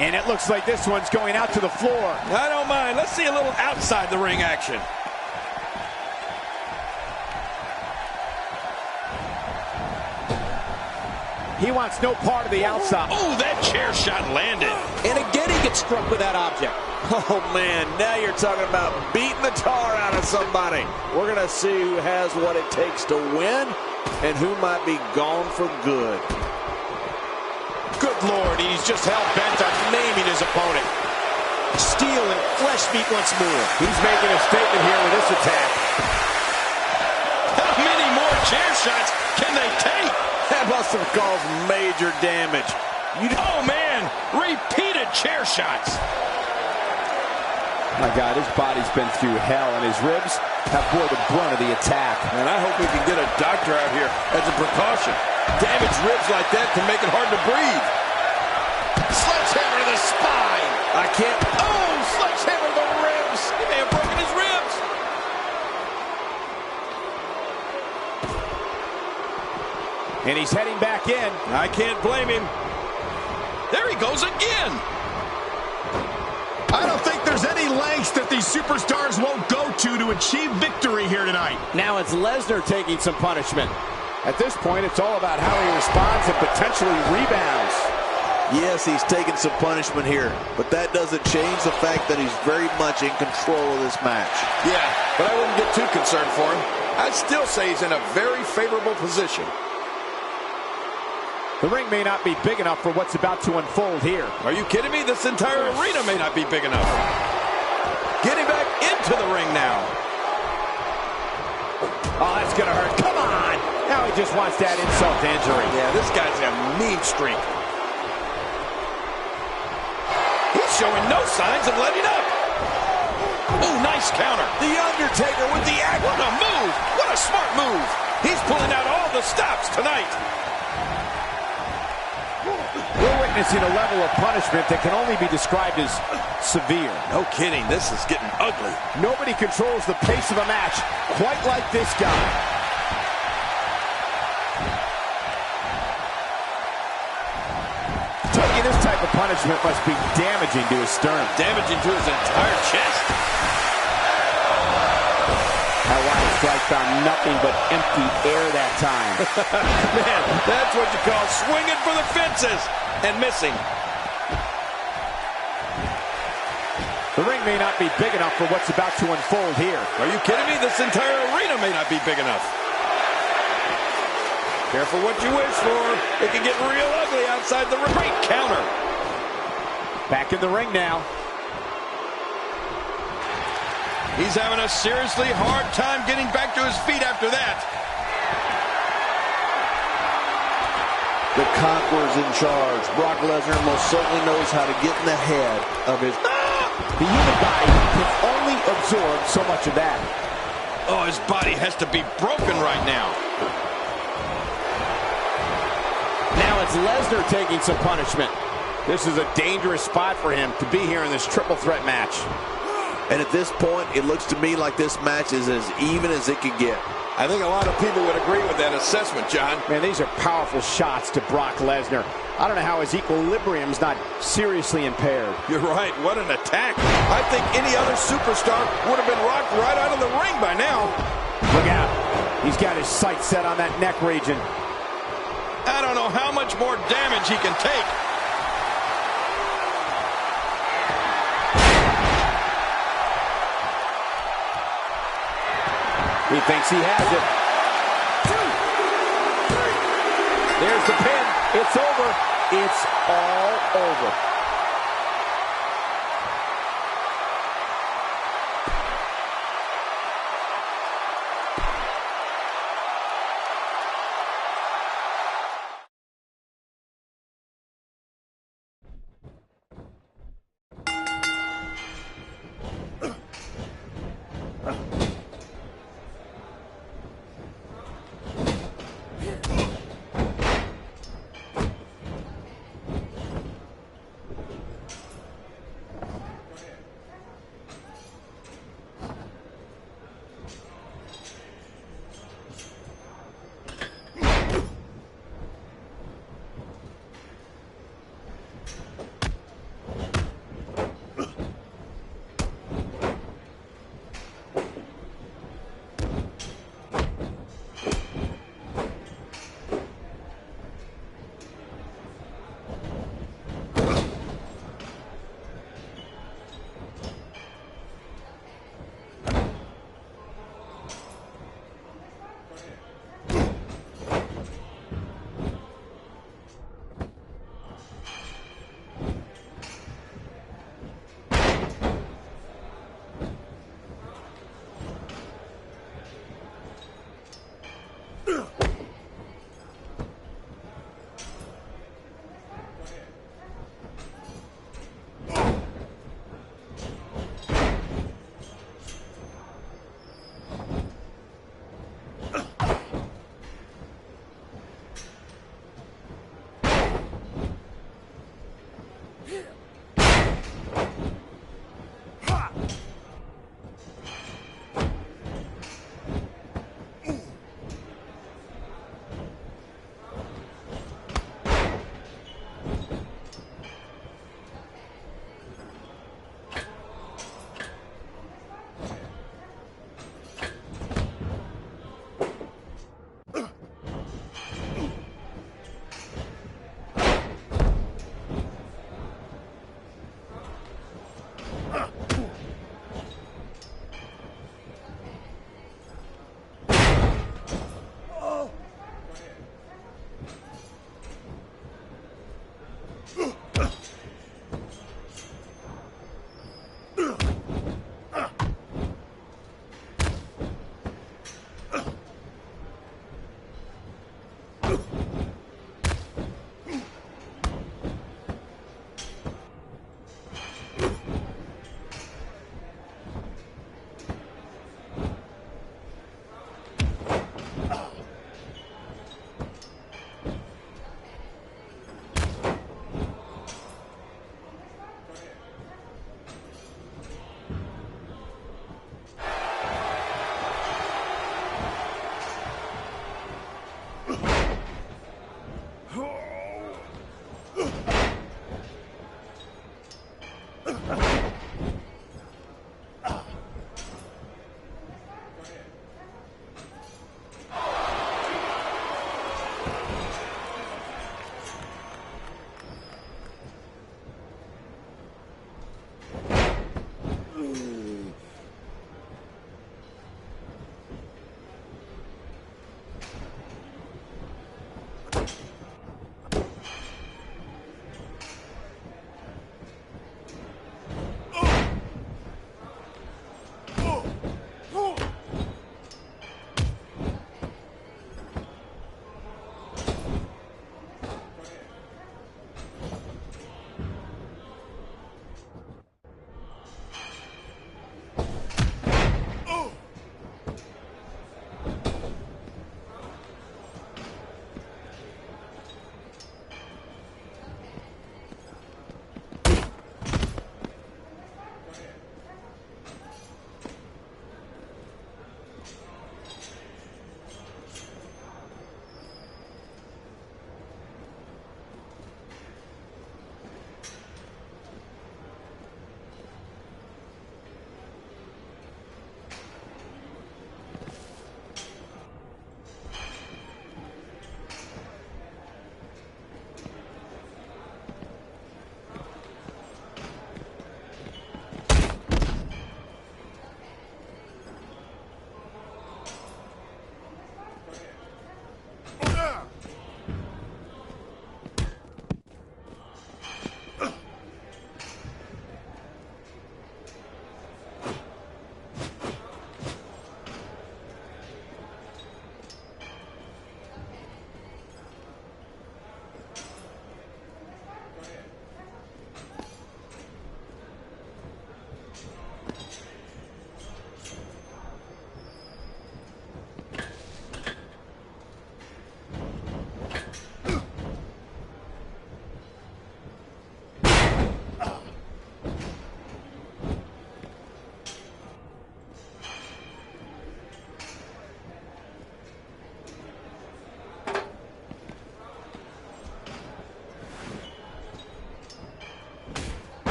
And it looks like this one's going out to the floor. I don't mind. Let's see a little outside the ring action. He wants no part of the outside. Oh, that chair shot landed. And again he gets struck with that object. Oh, man, now you're talking about beating the tar out of somebody. We're going to see who has what it takes to win and who might be gone for good. Good Lord, he's just hell-bent on naming his opponent. Steel and flesh meet once more. He's making a statement here with this attack. How many more chair shots can they take? That must have caused major damage. Oh, man, repeated chair shots. My God, his body's been through hell, and his ribs have bore the brunt of the attack. And I hope we can get a doctor out here as a precaution. Damaged ribs like that can make it hard to breathe. Sledgehammer to the spine. I can't. Oh, sledgehammer to the ribs. He may have broken his ribs. And he's heading back in. I can't blame him. There he goes again. I don't think there's any lengths that these superstars won't go to achieve victory here tonight. Now it's Lesnar taking some punishment. At this point, it's all about how he responds and potentially rebounds. Yes, he's taking some punishment here, but that doesn't change the fact that he's very much in control of this match. Yeah, but I wouldn't get too concerned for him. I'd still say he's in a very favorable position. The ring may not be big enough for what's about to unfold here. Are you kidding me? This entire arena may not be big enough. Getting back into the ring now. Oh, that's going to hurt. Come on. Now he just wants that insult to injury. Yeah, this guy's a mean streak. He's showing no signs of letting up. Ooh, nice counter. The Undertaker with the act. What a move. What a smart move. He's pulling out all the stops tonight. We're witnessing a level of punishment that can only be described as severe. No kidding. This is getting ugly. Nobody controls the pace of a match quite like this guy. Taking this type of punishment must be damaging to his sternum. Damaging to his entire chest. That wide strike found nothing but empty air that time. Man, that's what you call swinging for the fences and missing. The ring may not be big enough for what's about to unfold here. Are you kidding me? This entire arena may not be big enough. Careful what you wish for. It can get real ugly outside the ring. Great counter. Back in the ring now. He's having a seriously hard time getting back to his feet after that. The Conqueror's in charge. Brock Lesnar most certainly knows how to get in the head of his... The human body can only absorb so much of that. Oh, his body has to be broken right now. Now it's Lesnar taking some punishment. This is a dangerous spot for him to be here in this triple threat match. And at this point, it looks to me like this match is as even as it could get. I think a lot of people would agree with that assessment, John. Man, these are powerful shots to Brock Lesnar. I don't know how his equilibrium's not seriously impaired. You're right. What an attack. I think any other superstar would have been rocked right out of the ring by now. Look out. He's got his sights set on that neck region. I don't know how much more damage he can take. He thinks he has it. There's the pin. It's over. It's all over.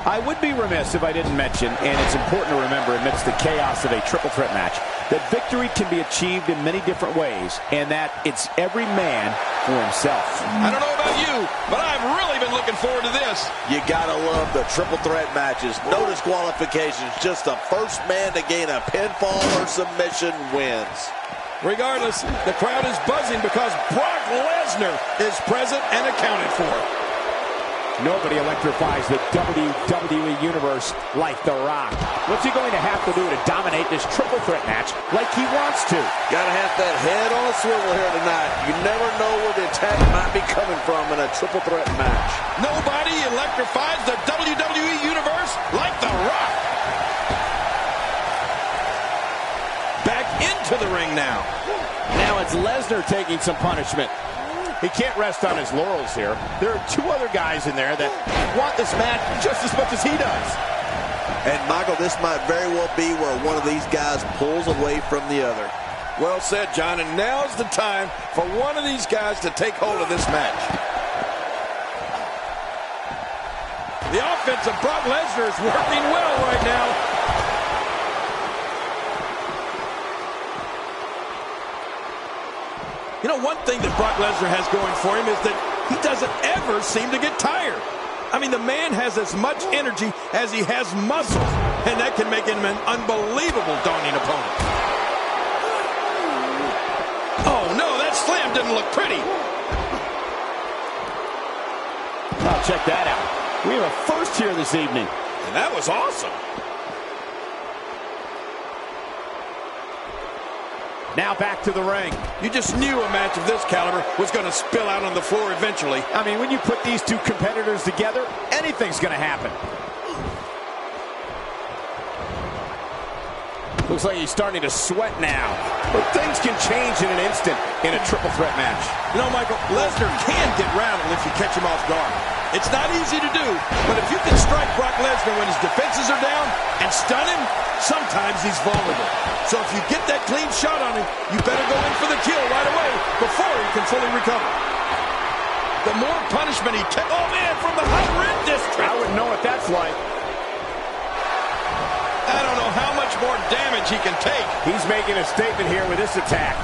I would be remiss if I didn't mention, and it's important to remember amidst the chaos of a triple threat match, that victory can be achieved in many different ways, and that it's every man for himself. I don't know about you, but I've really been looking forward to this. You gotta love the triple threat matches. No disqualifications, just the first man to gain a pinfall or submission wins. Regardless, the crowd is buzzing because Brock Lesnar is present and accounted for. Nobody electrifies the WWE Universe like The Rock. What's he going to have to do to dominate this triple threat match like he wants to? Gotta have that head on a swivel here tonight. You never know where the attack might be coming from in a triple threat match. Nobody electrifies the WWE Universe like The Rock. Back into the ring now. Now it's Lesnar taking some punishment. He can't rest on his laurels here. There are two other guys in there that want this match just as much as he does. And, Michael, this might very well be where one of these guys pulls away from the other. Well said, John, and now's the time for one of these guys to take hold of this match. The offense of Brock Lesnar is working well right now. You know, one thing that Brock Lesnar has going for him is that he doesn't ever seem to get tired. I mean, the man has as much energy as he has muscle, and that can make him an unbelievable daunting opponent. Oh, no, that slam didn't look pretty. Oh, check that out. We have a first here this evening. And that was awesome. Now back to the ring. You just knew a match of this caliber was going to spill out on the floor eventually. I mean, when you put these two competitors together, anything's going to happen. Looks like he's starting to sweat now. But things can change in an instant in a triple threat match. You know, Michael, Lesnar can get rattled if you catch him off guard. It's not easy to do, but if you can strike Brock Lesnar when his defenses are down and stun him, sometimes he's vulnerable. So if you get that clean shot on him, you better go in for the kill right away before he can fully recover. The more punishment he takes... Oh, man, from the high rim district. I wouldn't know what that's like. I don't know how much more damage he can take. He's making a statement here with this attack.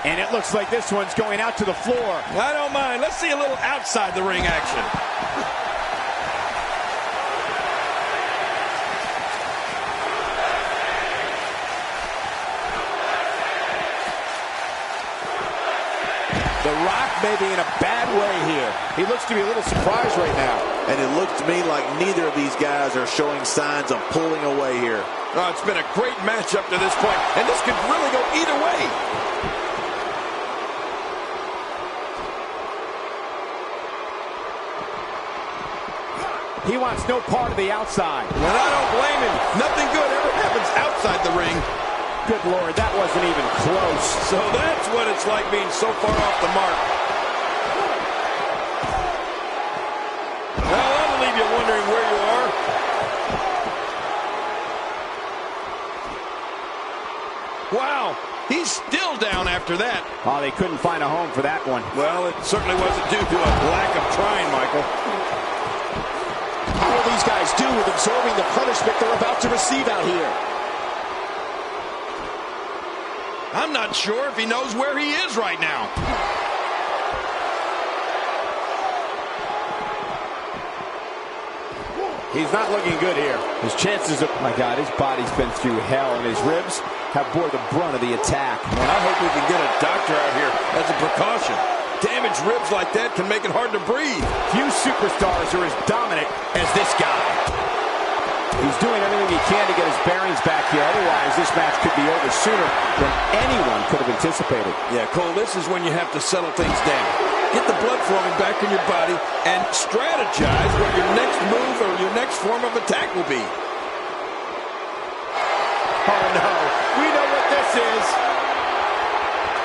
And it looks like this one's going out to the floor. I don't mind. Let's see a little outside the ring action. The Rock may be in a bad way here. He looks to be a little surprised right now. And it looks to me like neither of these guys are showing signs of pulling away here. Oh, it's been a great match up to this point, and this could really go either way. He wants no part of the outside. And I don't blame him. Nothing good ever happens outside the ring. Good Lord, that wasn't even close. So that's what it's like being so far off the mark. Well, that'll leave you wondering where you are. Wow, he's still down after that. Oh, they couldn't find a home for that one. Well, it certainly wasn't due to a lack of trying, Michael. How will these guys do with absorbing the punishment they're about to receive out here? I'm not sure if he knows where he is right now. He's not looking good here. His chances of... My God, his body's been through hell, and his ribs have bore the brunt of the attack. And I hope we can get a doctor out here as a precaution. Damaged ribs like that can make it hard to breathe. Few superstars are as dominant as this guy. He's doing everything he can to get his bearings back here. Otherwise, this match could be over sooner than anyone could have anticipated. Yeah, Cole, this is when you have to settle things down. Get the blood flowing back in your body and strategize what your next move or your next form of attack will be. Oh, no. We know what this is.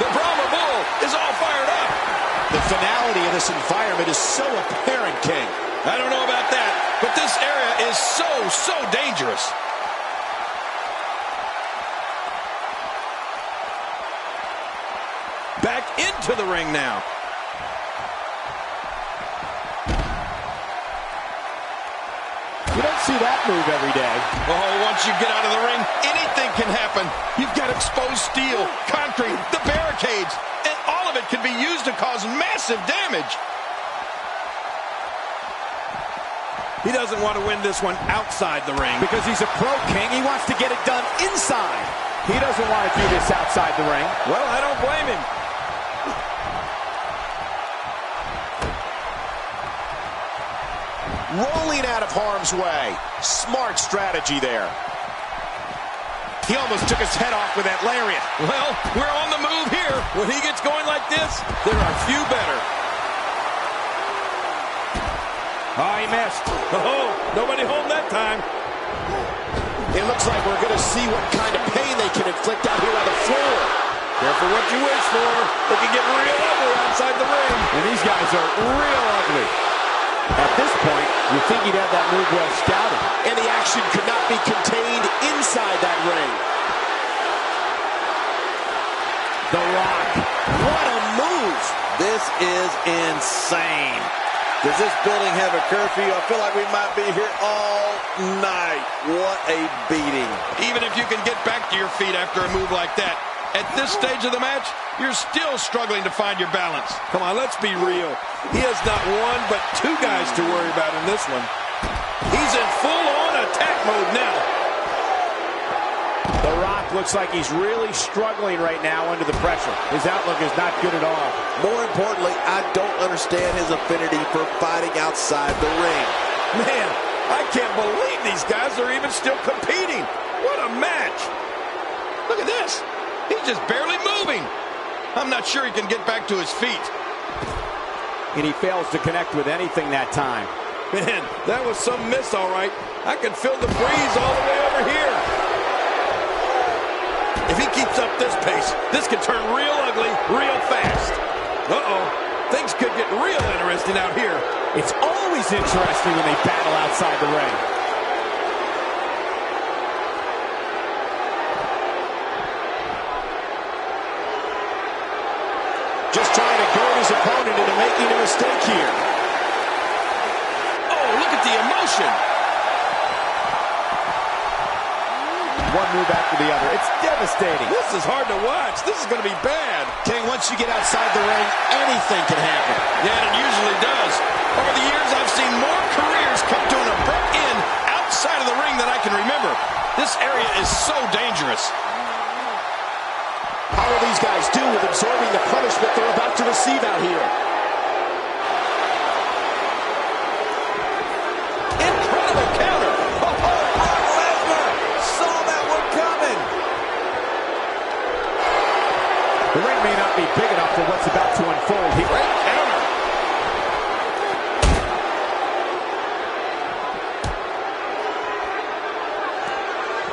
The Brahma Bull is all fired up. The finality of this environment is so apparent, King. I don't know about that, but this area is so dangerous. Back into the ring now. You see that move every day. Oh, once you get out of the ring, anything can happen. You've got exposed steel, concrete, the barricades, and all of it can be used to cause massive damage. He doesn't want to win this one outside the ring. Because he's a pro, King. He wants to get it done inside. He doesn't want to do this outside the ring. Well, I don't blame him. Rolling out of harm's way. Smart strategy there. He almost took his head off with that lariat. Well, we're on the move here. When he gets going like this, there are few better. Oh, he missed. Oh, nobody home that time. It looks like we're going to see what kind of pain they can inflict out here on the floor. Careful what you wish for. They can get real ugly outside the ring. And these guys are real ugly. At this point, you think he'd have that move well scouted. And the action could not be contained inside that ring. The Rock. What a move. This is insane. Does this building have a curfew? I feel like we might be here all night. What a beating. Even if you can get back to your feet after a move like that, at this stage of the match, you're still struggling to find your balance. Come on, let's be real. He has not one, but two guys to worry about in this one. He's in full-on attack mode now. The Rock looks like he's really struggling right now under the pressure. His outlook is not good at all. More importantly, I don't understand his affinity for fighting outside the ring. Man, I can't believe these guys are even still competing. What a match. Look at this. He's just barely moving. I'm not sure he can get back to his feet. And he fails to connect with anything that time. Man, that was some miss, all right. I can feel the breeze all the way over here. If he keeps up this pace, this could turn real ugly real fast. Uh-oh. Things could get real interesting out here. It's always interesting when they battle outside the ring. Just trying to goad his opponent into making a mistake here. Oh, look at the emotion. One move after the other. It's devastating. This is hard to watch. This is going to be bad. King, once you get outside the ring, anything can happen. Yeah, and it usually does. Over the years, I've seen more careers come to an abrupt end outside of the ring than I can remember. This area is so dangerous. How will these guys do with absorbing the punishment they're about to receive out here? Incredible counter. Brock Lesnar saw that one coming. The ring may not be big enough for what's about to unfold here. Great counter.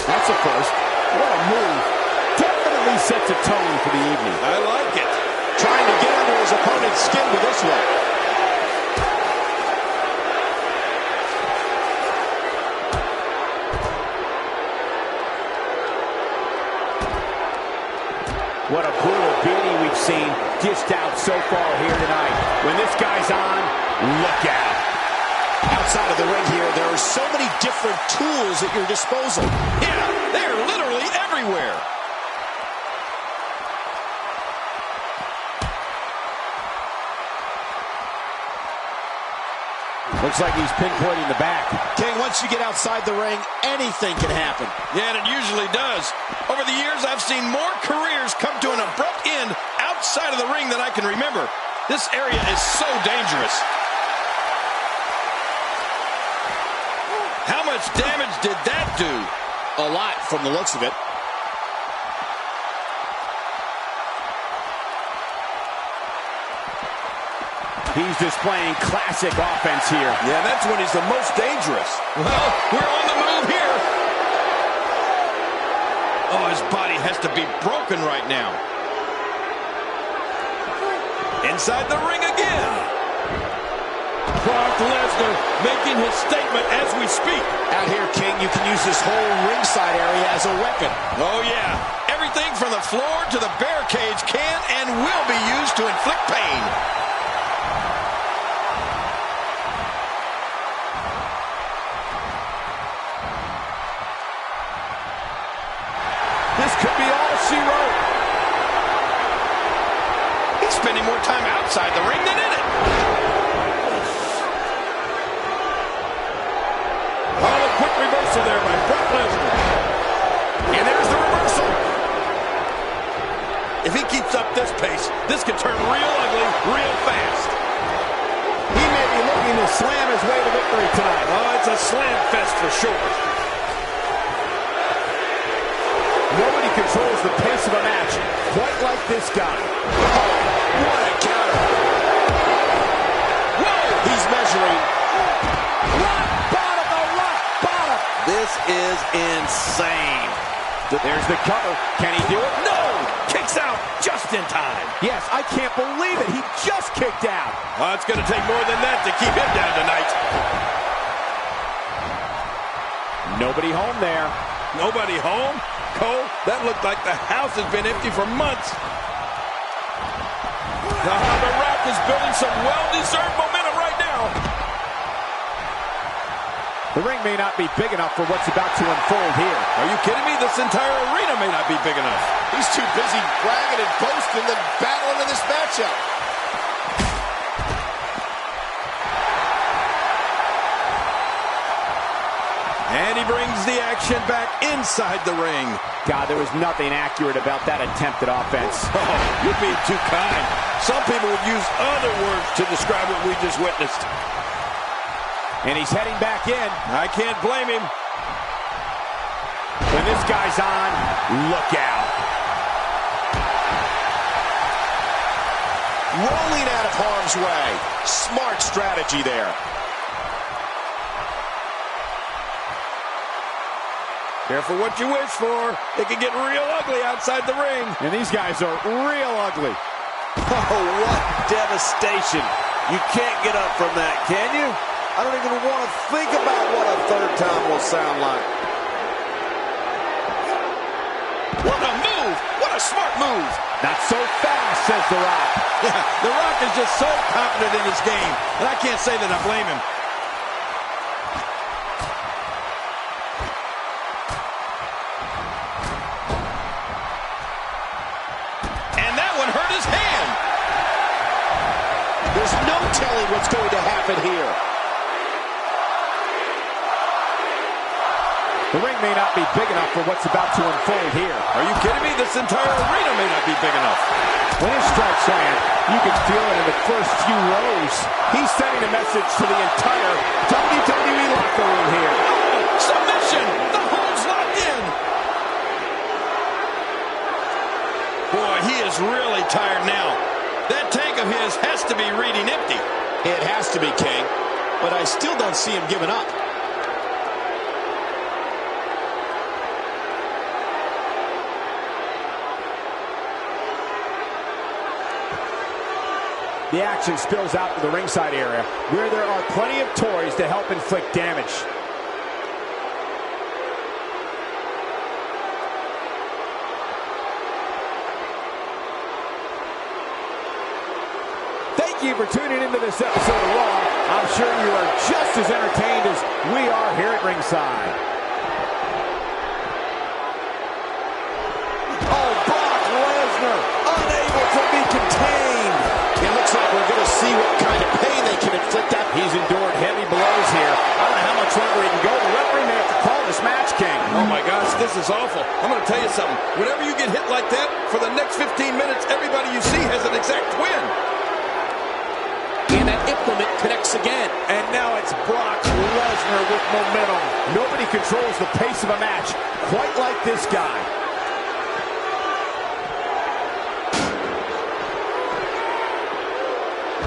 That's a first. What a move. Definitely sets a tone for the evening. I like it. Trying to get under his opponent's skin with this one. What a brutal beating we've seen dished out so far here tonight. When this guy's on, look out. Outside of the ring here, there are so many different tools at your disposal. Yeah, they're literally everywhere. Looks like he's pinpointing the back. King, once you get outside the ring, anything can happen. Yeah, and it usually does. Over the years, I've seen more careers come to an abrupt end outside of the ring than I can remember. This area is so dangerous. How much damage did that do? A lot from the looks of it. He's displaying classic offense here. Yeah, that's when he's the most dangerous. Well, we're on the move here. Oh, his body has to be broken right now. Inside the ring again. Brock Lesnar making his statement as we speak. Out here, King, you can use this whole ringside area as a weapon. Oh, yeah. Everything from the floor to the barricades can and will be used to inflict pain. time outside the ring than in it. Oh, a quick reversal there by Brock Lesnar. And there's the reversal. If he keeps up this pace, this could turn real ugly real fast. He may be looking to slam his way to victory tonight. Oh, it's a slam fest for sure. Nobody controls the pace of a match quite like this guy. Oh, what a counter. Whoa, he's measuring. Rock bottom, the rock bottom. This is insane. There's the cover. Can he do it? No! Kicks out just in time. Yes, I can't believe it. He just kicked out. Oh, it's going to take more than that to keep him down tonight. Nobody home there. Nobody home? Cole, that looked like the house has been empty for months. The Rock is building some well-deserved momentum right now. The ring may not be big enough for what's about to unfold here. Are you kidding me? This entire arena may not be big enough. He's too busy bragging and boasting than battling in this matchup. And he brings the action back inside the ring. God, there was nothing accurate about that attempted offense. Oh, you're being too kind. Some people would use other words to describe what we just witnessed. And he's heading back in. I can't blame him. When this guy's on, look out. Rolling out of harm's way. Smart strategy there. Careful what you wish for. It can get real ugly outside the ring. And these guys are real ugly. Oh, what devastation. You can't get up from that, can you? I don't even want to think about what a third time will sound like. What a move! What a smart move! Not so fast, says The Rock. Yeah, The Rock is just so confident in his game, and I can't say that I blame him. And that one hurt his hand. There's no telling what's going to happen here. The ring may not be big enough for what's about to unfold here. Are you kidding me? This entire arena may not be big enough. When his strikes land, you can feel it in the first few rows. He's sending a message to the entire WWE locker room here. Oh, submission! The hold's locked in. Boy, he is really tired now. That tank of his has to be reading empty. It has to be, King. But I still don't see him giving up. The action spills out to the ringside area, where there are plenty of toys to help inflict damage. Thank you for tuning into this episode of Raw. I'm sure you are just as entertained as we are here at ringside. Oh, Brock Lesnar, unable to be contained. It looks like we're going to see what kind of pain they can inflict. He's endured heavy blows here. I don't know how much longer he can go. The referee may have to call this match, King. Oh, my gosh, this is awful. I'm going to tell you something. Whenever you get hit like that, for the next 15 minutes, everybody you see has an exact win. And that implement connects again. And now it's Brock Lesnar with momentum. Nobody controls the pace of a match quite like this guy.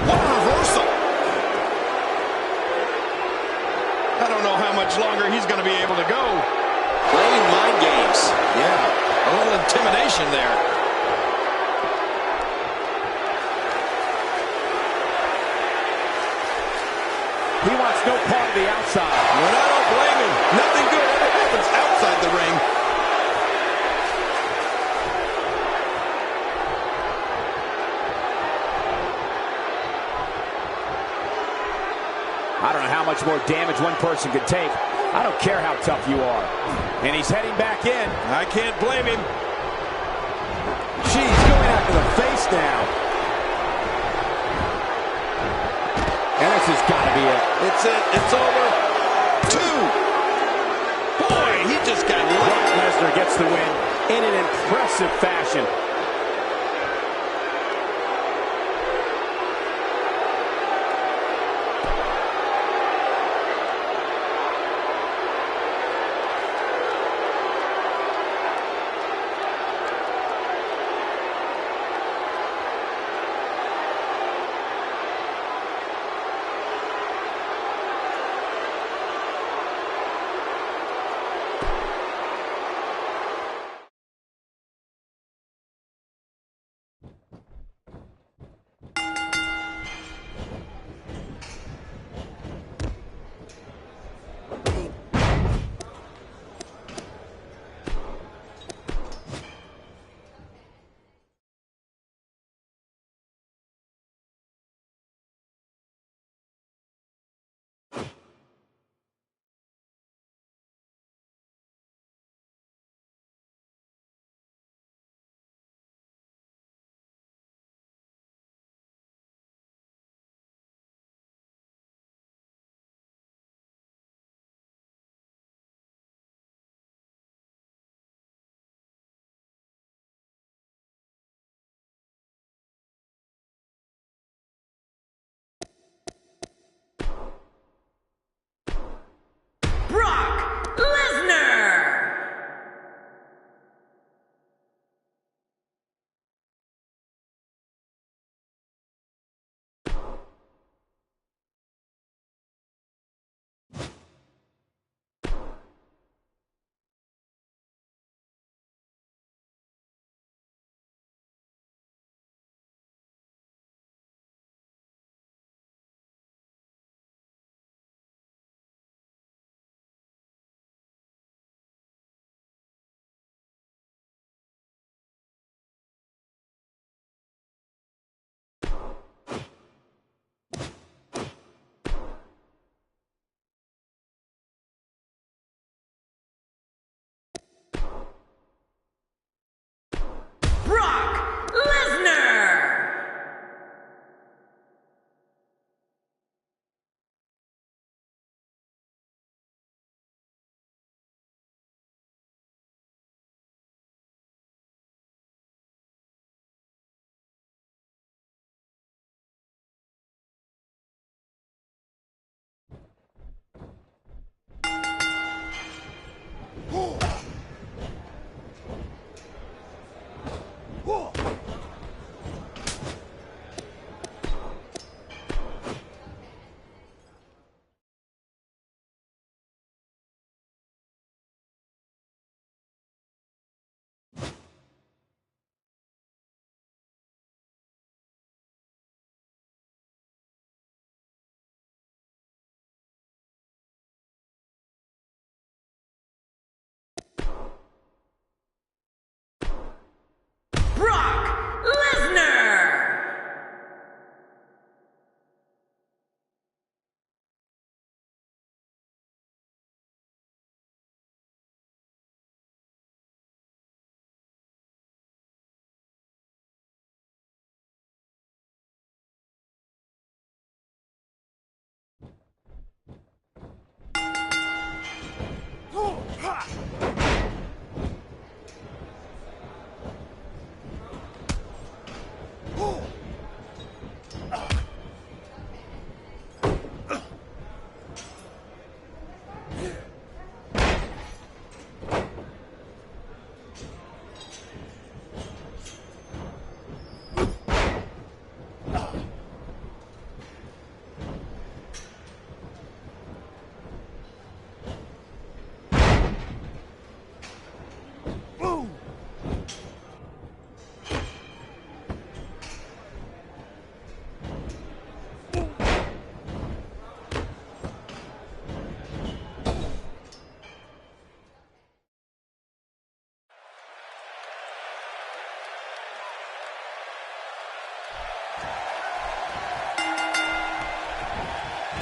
What a reversal. I don't know how much longer he's going to be able to go. Playing mind games. Yeah, a little intimidation there. He wants no part of the outside. And I don't blame him. Nothing good ever happens outside the ring. I don't know how much more damage one person could take. I don't care how tough you are. And he's heading back in. I can't blame him. She's going after the face now. It's it. It's over. 2. Boy, he just got lucky. Brock Lesnar gets the win in an impressive fashion.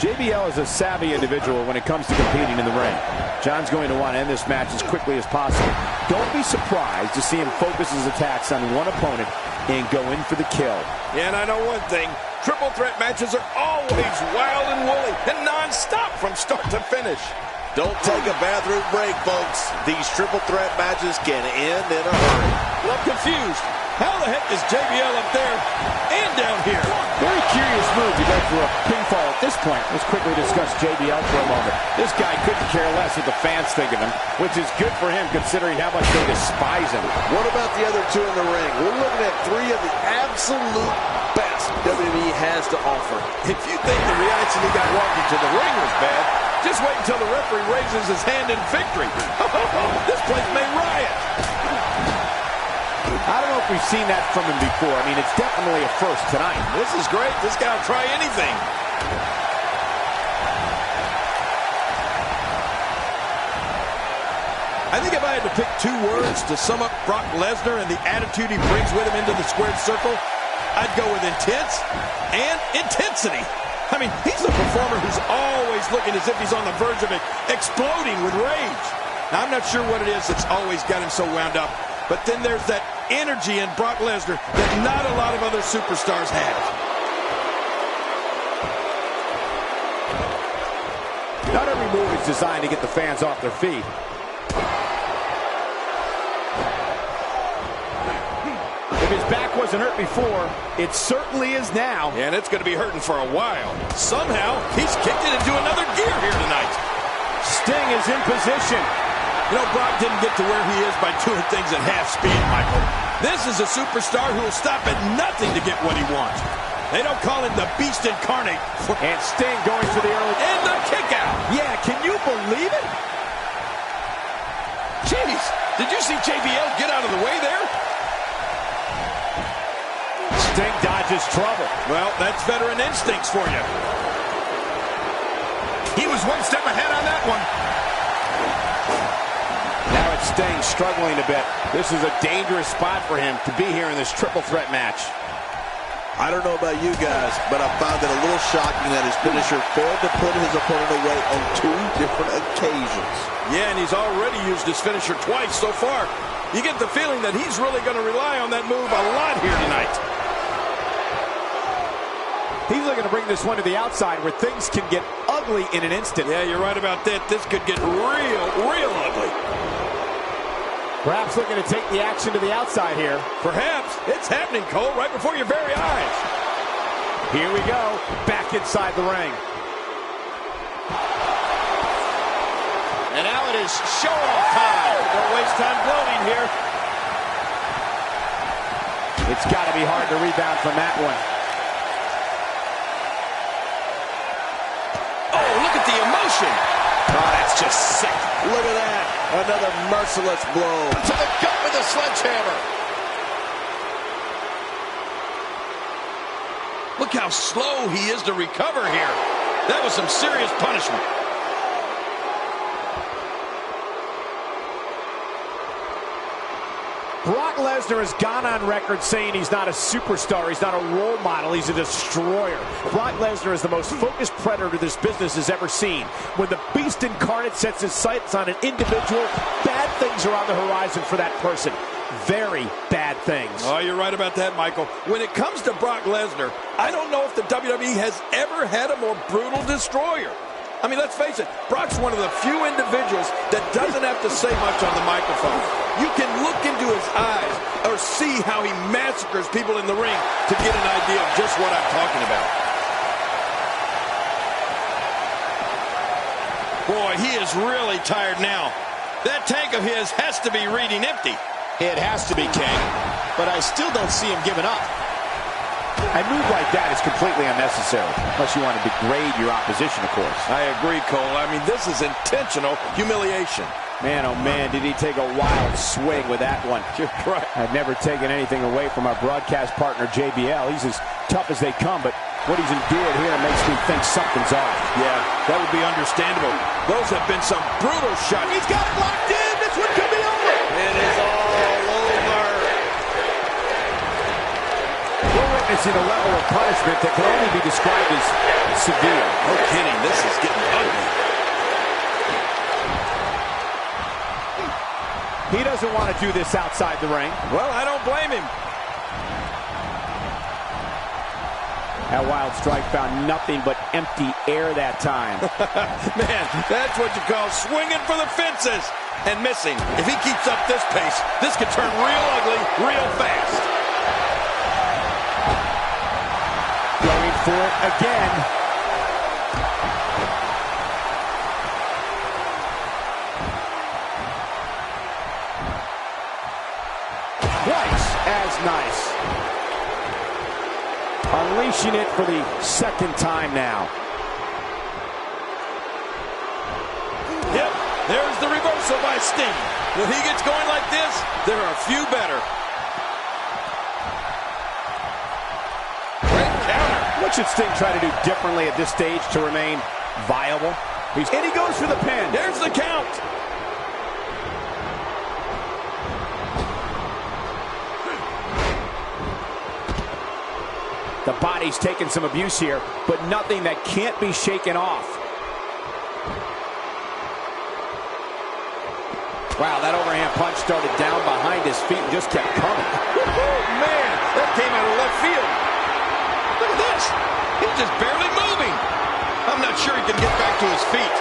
JBL is a savvy individual when it comes to competing in the ring. John's going to want to end this match as quickly as possible. Don't be surprised to see him focus his attacks on one opponent and go in for the kill. Yeah, and I know one thing. Triple threat matches are always wild and woolly and non-stop from start to finish. Don't take a bathroom break, folks. These triple threat matches can end in a hurry. Well, I'm confused. How the heck is JBL up there and down here? Very curious move to go for a pinfall at this point. Let's quickly discuss JBL for a moment. This guy couldn't care less what the fans think of him, which is good for him considering how much they despise him. What about the other two in the ring? We're looking at three of the absolute best WWE has to offer. If you think the reaction he got walking to the ring was bad, just wait until the referee raises his hand in victory. This place may riot. I don't know if we've seen that from him before. I mean, it's definitely a first tonight. This is great. This guy will try anything. I think if I had to pick two words to sum up Brock Lesnar and the attitude he brings with him into the squared circle, I'd go with intense and intensity. I mean, he's a performer who's always looking as if he's on the verge of exploding with rage. Now, I'm not sure what it is that's always got him so wound up, but then there's that energy in Brock Lesnar that not a lot of other superstars have. Not every move is designed to get the fans off their feet. If his back wasn't hurt before, it certainly is now. And it's going to be hurting for a while. Somehow, he's kicked it into another gear here tonight. Sting is in position. You know, Brock didn't get to where he is by doing things at half speed, Michael. This is a superstar who will stop at nothing to get what he wants. They don't call him the Beast Incarnate. And Sting going for the early... And the kick out. Yeah, can you believe it? Jeez, did you see JBL get out of the way there? Sting dodges trouble. Well, that's veteran instincts for you. He was one step ahead on that one. Now it's Sting struggling a bit. This is a dangerous spot for him to be here in this triple threat match. I don't know about you guys, but I found it a little shocking that his finisher failed to put his opponent away on two different occasions. Yeah, and he's already used his finisher twice so far. You get the feeling that he's really going to rely on that move a lot here tonight. He's looking to bring this one to the outside where things can get ugly in an instant. Yeah, you're right about that. This could get real ugly. Perhaps looking to take the action to the outside here. Perhaps. It's happening, Cole, right before your very eyes. Here we go. Back inside the ring. And now it is show-off time. Don't waste time gloating here. It's got to be hard to rebound from that one. Oh, look at the emotion. Oh, that's just sick. Look at that. Another merciless blow. To the gut with a sledgehammer. Look how slow he is to recover here. That was some serious punishment. Brock Lesnar has gone on record saying he's not a superstar, he's not a role model, he's a destroyer. Brock Lesnar is the most focused predator this business has ever seen. When the Beast Incarnate sets his sights on an individual, bad things are on the horizon for that person. Very bad things. Oh, you're right about that, Michael. When it comes to Brock Lesnar, I don't know if the WWE has ever had a more brutal destroyer. I mean, let's face it, Brock's one of the few individuals that doesn't have to say much on the microphone. You can look into his eyes or see how he massacres people in the ring to get an idea of just what I'm talking about. Boy, he is really tired now. That tank of his has to be reading empty. It has to be, King. But I still don't see him giving up. A move like that is completely unnecessary, unless you want to degrade your opposition, of course. I agree, Cole. I mean, this is intentional humiliation. Man, oh man, did he take a wild swing with that one. You're right. I've never taken anything away from our broadcast partner, JBL. He's as tough as they come, but what he's endured here makes me think something's off. Yeah, that would be understandable. Those have been some brutal shots. He's got it locked in. This one could be over. It is all over. We're witnessing a level of punishment that can only be described as severe. No kidding, this is getting ugly. He doesn't want to do this outside the ring. Well, I don't blame him. That wild strike found nothing but empty air that time. Man, that's what you call swinging for the fences and missing. If he keeps up this pace, this could turn real ugly real fast. Going for it again. Twice as nice. Unleashing it for the second time now. Yep, there's the reversal by Sting. When he gets going like this, there are a few better. Great counter. What should Sting try to do differently at this stage to remain viable? And he goes for the pin. There's the count. The body's taking some abuse here, but nothing that can't be shaken off. Wow, that overhand punch started down behind his feet and just kept coming. Man, that came out of left field. Look at this. He's just barely moving. I'm not sure he can get back to his feet.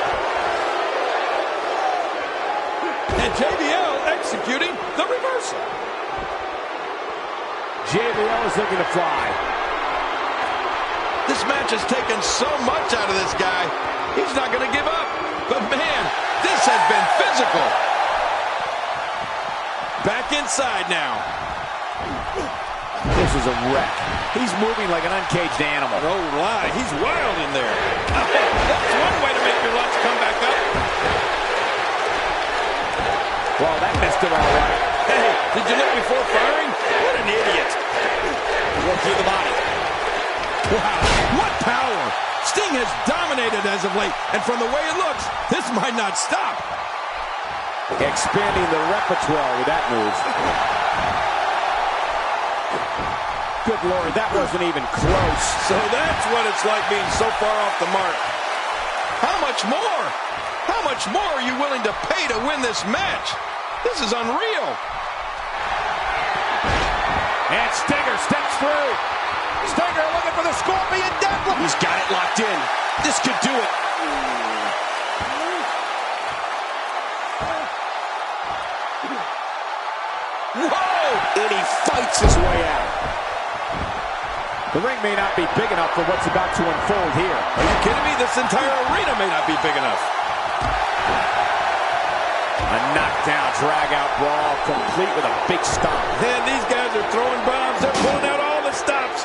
And JBL executing the reversal. JBL is looking to fly. This match has taken so much out of this guy. He's not going to give up. But man, this has been physical. Back inside now. This is a wreck. He's moving like an uncaged animal. No lie, he's wild in there. That's one way to make your lunch come back up. Well, that missed him all right. Hey, did you look before firing? What an idiot. Work through the body. Wow, what power! Sting has dominated as of late, and from the way it looks, this might not stop. Expanding the repertoire with that move. Good Lord, that wasn't even close. So that's what it's like being so far off the mark. How much more? How much more are you willing to pay to win this match? This is unreal. And Stinger steps through. Stinger looking for the Scorpion Deathlock. He's got it locked in. This could do it. Whoa! And he fights his way out. The ring may not be big enough for what's about to unfold here. Are you kidding me? This entire arena may not be big enough. A knockdown, drag-out brawl, complete with a big stomp. Man, these guys are throwing bombs. They're pulling out all the stops.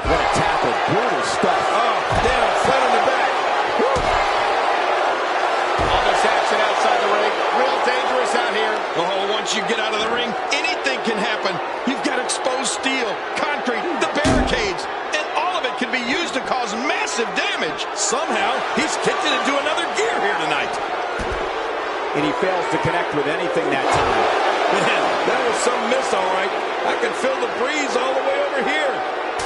What a tackle, brutal stuff. Oh, damn, flat on the back. Woo. All this action outside the ring. Real dangerous out here. Oh, once you get out of the ring, anything can happen. You've got exposed steel, concrete, the barricades, and all of it can be used to cause massive damage. Somehow, he's kicked it into another gear here tonight. And he fails to connect with anything that time. Man, that was some miss, all right. I can feel the breeze all the way over here.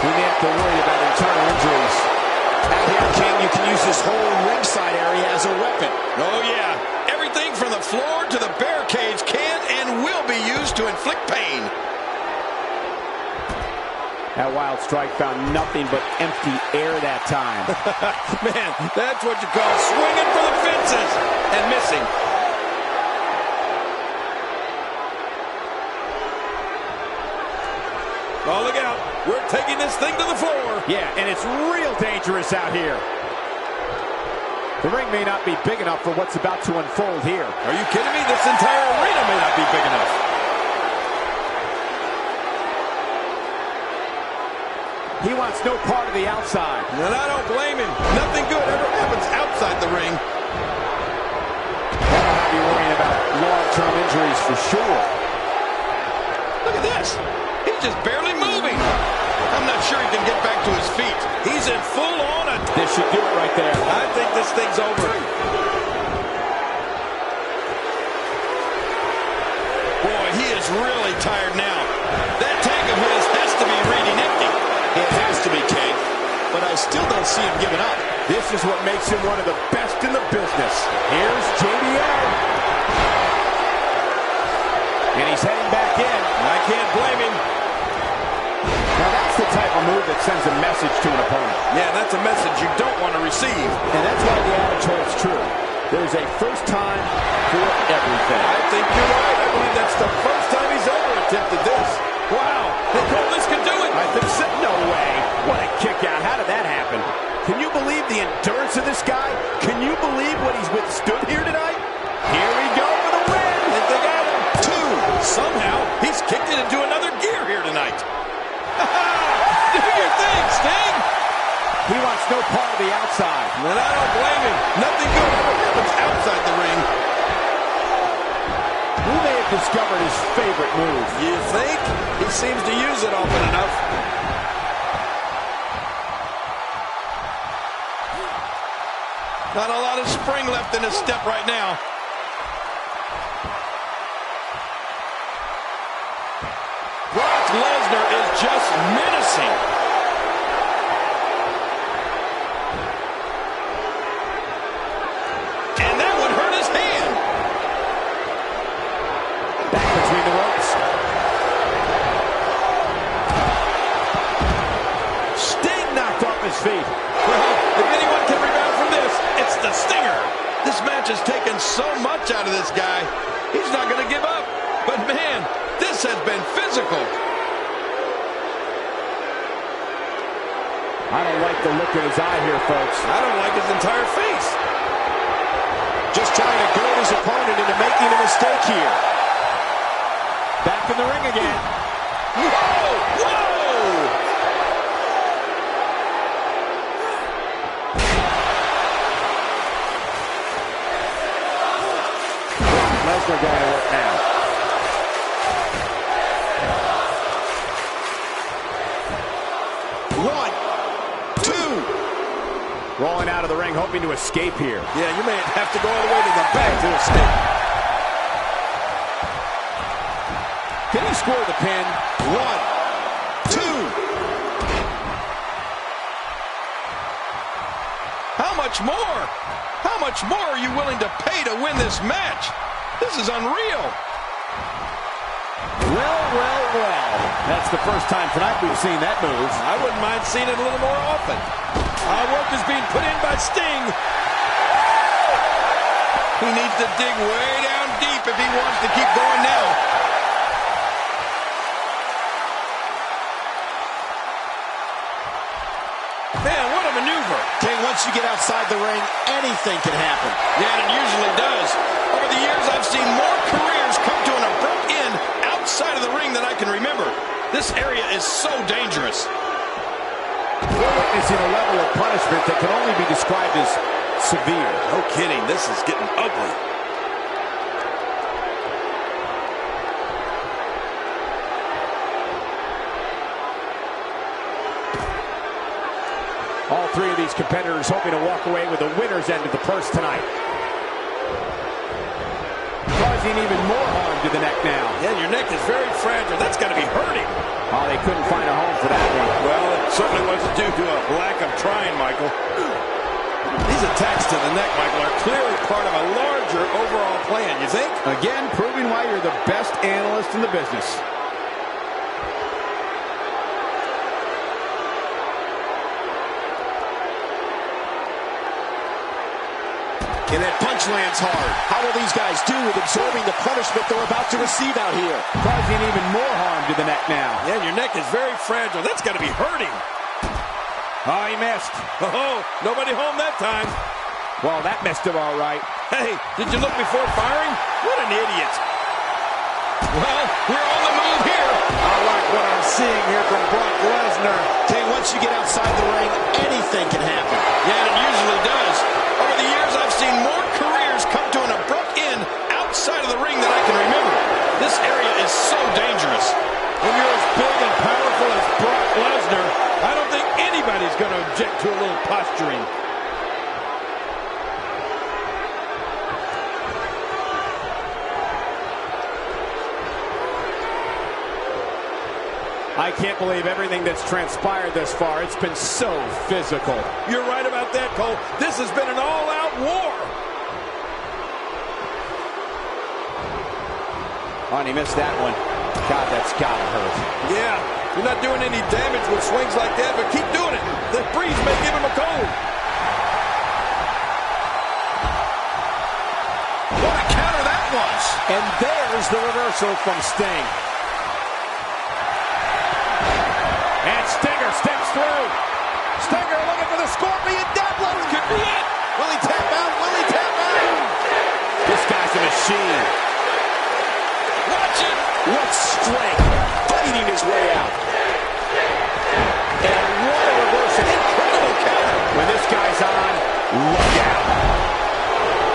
We may have to worry about internal injuries. Out here, King, you can use this whole ringside area as a weapon. Oh, yeah. Everything from the floor to the barricades can and will be used to inflict pain. That wild strike found nothing but empty air that time. Man, that's what you call swinging for the fences and missing. Oh, look out. We're taking this thing to the floor. Yeah, and it's real dangerous out here. The ring may not be big enough for what's about to unfold here. Are you kidding me? This entire arena may not be big enough. He wants no part of the outside. And I don't blame him. Nothing good ever happens outside the ring. That'll have you worrying about long-term injuries for sure. Look at this. He's just barely moving. I'm not sure he can get back to his feet. He's in full-on. This should do it right there. I think this thing's over. Boy, he is really tired now. That tank of his has to be reading empty. It has to be, King. But I still don't see him giving up. This is what makes him one of the best in the business. Here's JBL. And he's heading back in. I can't blame him. Now that's the type of move that sends a message to an opponent. Yeah, that's a message you don't want to receive. And that's why the adage holds true. There's a first time for everything. I think you're right. I believe that's the first time he's ever attempted this. Wow. Hey, Cole, this can do it. I think so. No way. What a kick out. How did that happen? Can you believe the endurance of this guy? Can you believe what he's withstood here tonight? Here we go for the win. And they got him. 2. Somehow, he's kicked it into another gear here tonight. Do your thing, Sting. He wants no part of the outside. And I don't blame him. Nothing good ever happens outside the ring. He may have discovered his favorite move. You think? He seems to use it often enough. Not a lot of spring left in his step right now. Brock Lesnar is just menacing. And that would hurt his hand. Back between the ropes. Sting knocked off his feet. Well, if anyone can rebound from this, it's the Stinger. This match has taken so much out of this guy. He's not going to give up. But man, this has been physical. I don't like the look in his eye here, folks. I don't like his entire face. Just trying to goad his opponent into making a mistake here. Back in the ring again. Whoa! Whoa! Lesnar going to work now. One, two. Rolling out of the ring, hoping to escape here. Yeah, you may have to go all the way to the back to escape. Can he score the pin? 1, 2. How much more? How much more are you willing to pay to win this match? This is unreal. Well, well, well. That's the first time tonight we've seen that move. I wouldn't mind seeing it a little more often. Work is being put in by Sting. He needs to dig way down deep if he wants to keep going now. Man, what a maneuver. King, once you get outside the ring, anything can happen. Yeah, and it usually does. Over the years, I've seen more careers come to an abrupt end outside of the ring than I can remember. This area is so dangerous. We're witnessing a level of punishment that can only be described as severe. No kidding, this is getting ugly. All three of these competitors hoping to walk away with the winner's end of the purse tonight. Causing even more harm to the neck now. Yeah, your neck is very fragile. That's got to be hurting. Oh, they couldn't find a home for that one. Well, it certainly wasn't due to a lack of trying, Michael. These attacks to the neck, Michael, are clearly part of a larger overall plan, you think? Again, proving why you're the best analyst in the business. And that punch lands hard. How will these guys do with absorbing the punishment they're about to receive out here? Causing even more harm to the neck now. Yeah, your neck is very fragile. That's got to be hurting. Oh, he missed. Oh, nobody home that time. Well, that missed him all right. Hey, did you look before firing? What an idiot. Well, we're on the move here. I like what I'm seeing here from Brock Lesnar. King, once you get outside the ring, anything can happen. Yeah, and it usually does. Over the years, I've seen more careers come to an abrupt end outside of the ring than I can remember. This area is so dangerous. When you're as big and powerful as Brock Lesnar, I don't think anybody's going to object to a little posturing. I can't believe everything that's transpired thus far. It's been so physical. You're right about that, Cole. This has been an all-out war. Oh, and he missed that one. God, that's gotta hurt. Yeah, You're not doing any damage with swings like that, but keep doing it. The breeze may give him a cold. What a counter that was. And there's the reversal from Sting. And Stinger steps through. Stinger looking for the Scorpion Deathloop. Could be it. Will he tap out? Will he tap out? This guy's a machine. Watch it. What strength. Fighting his way out. And what a reversal. Incredible counter. When this guy's on, look out.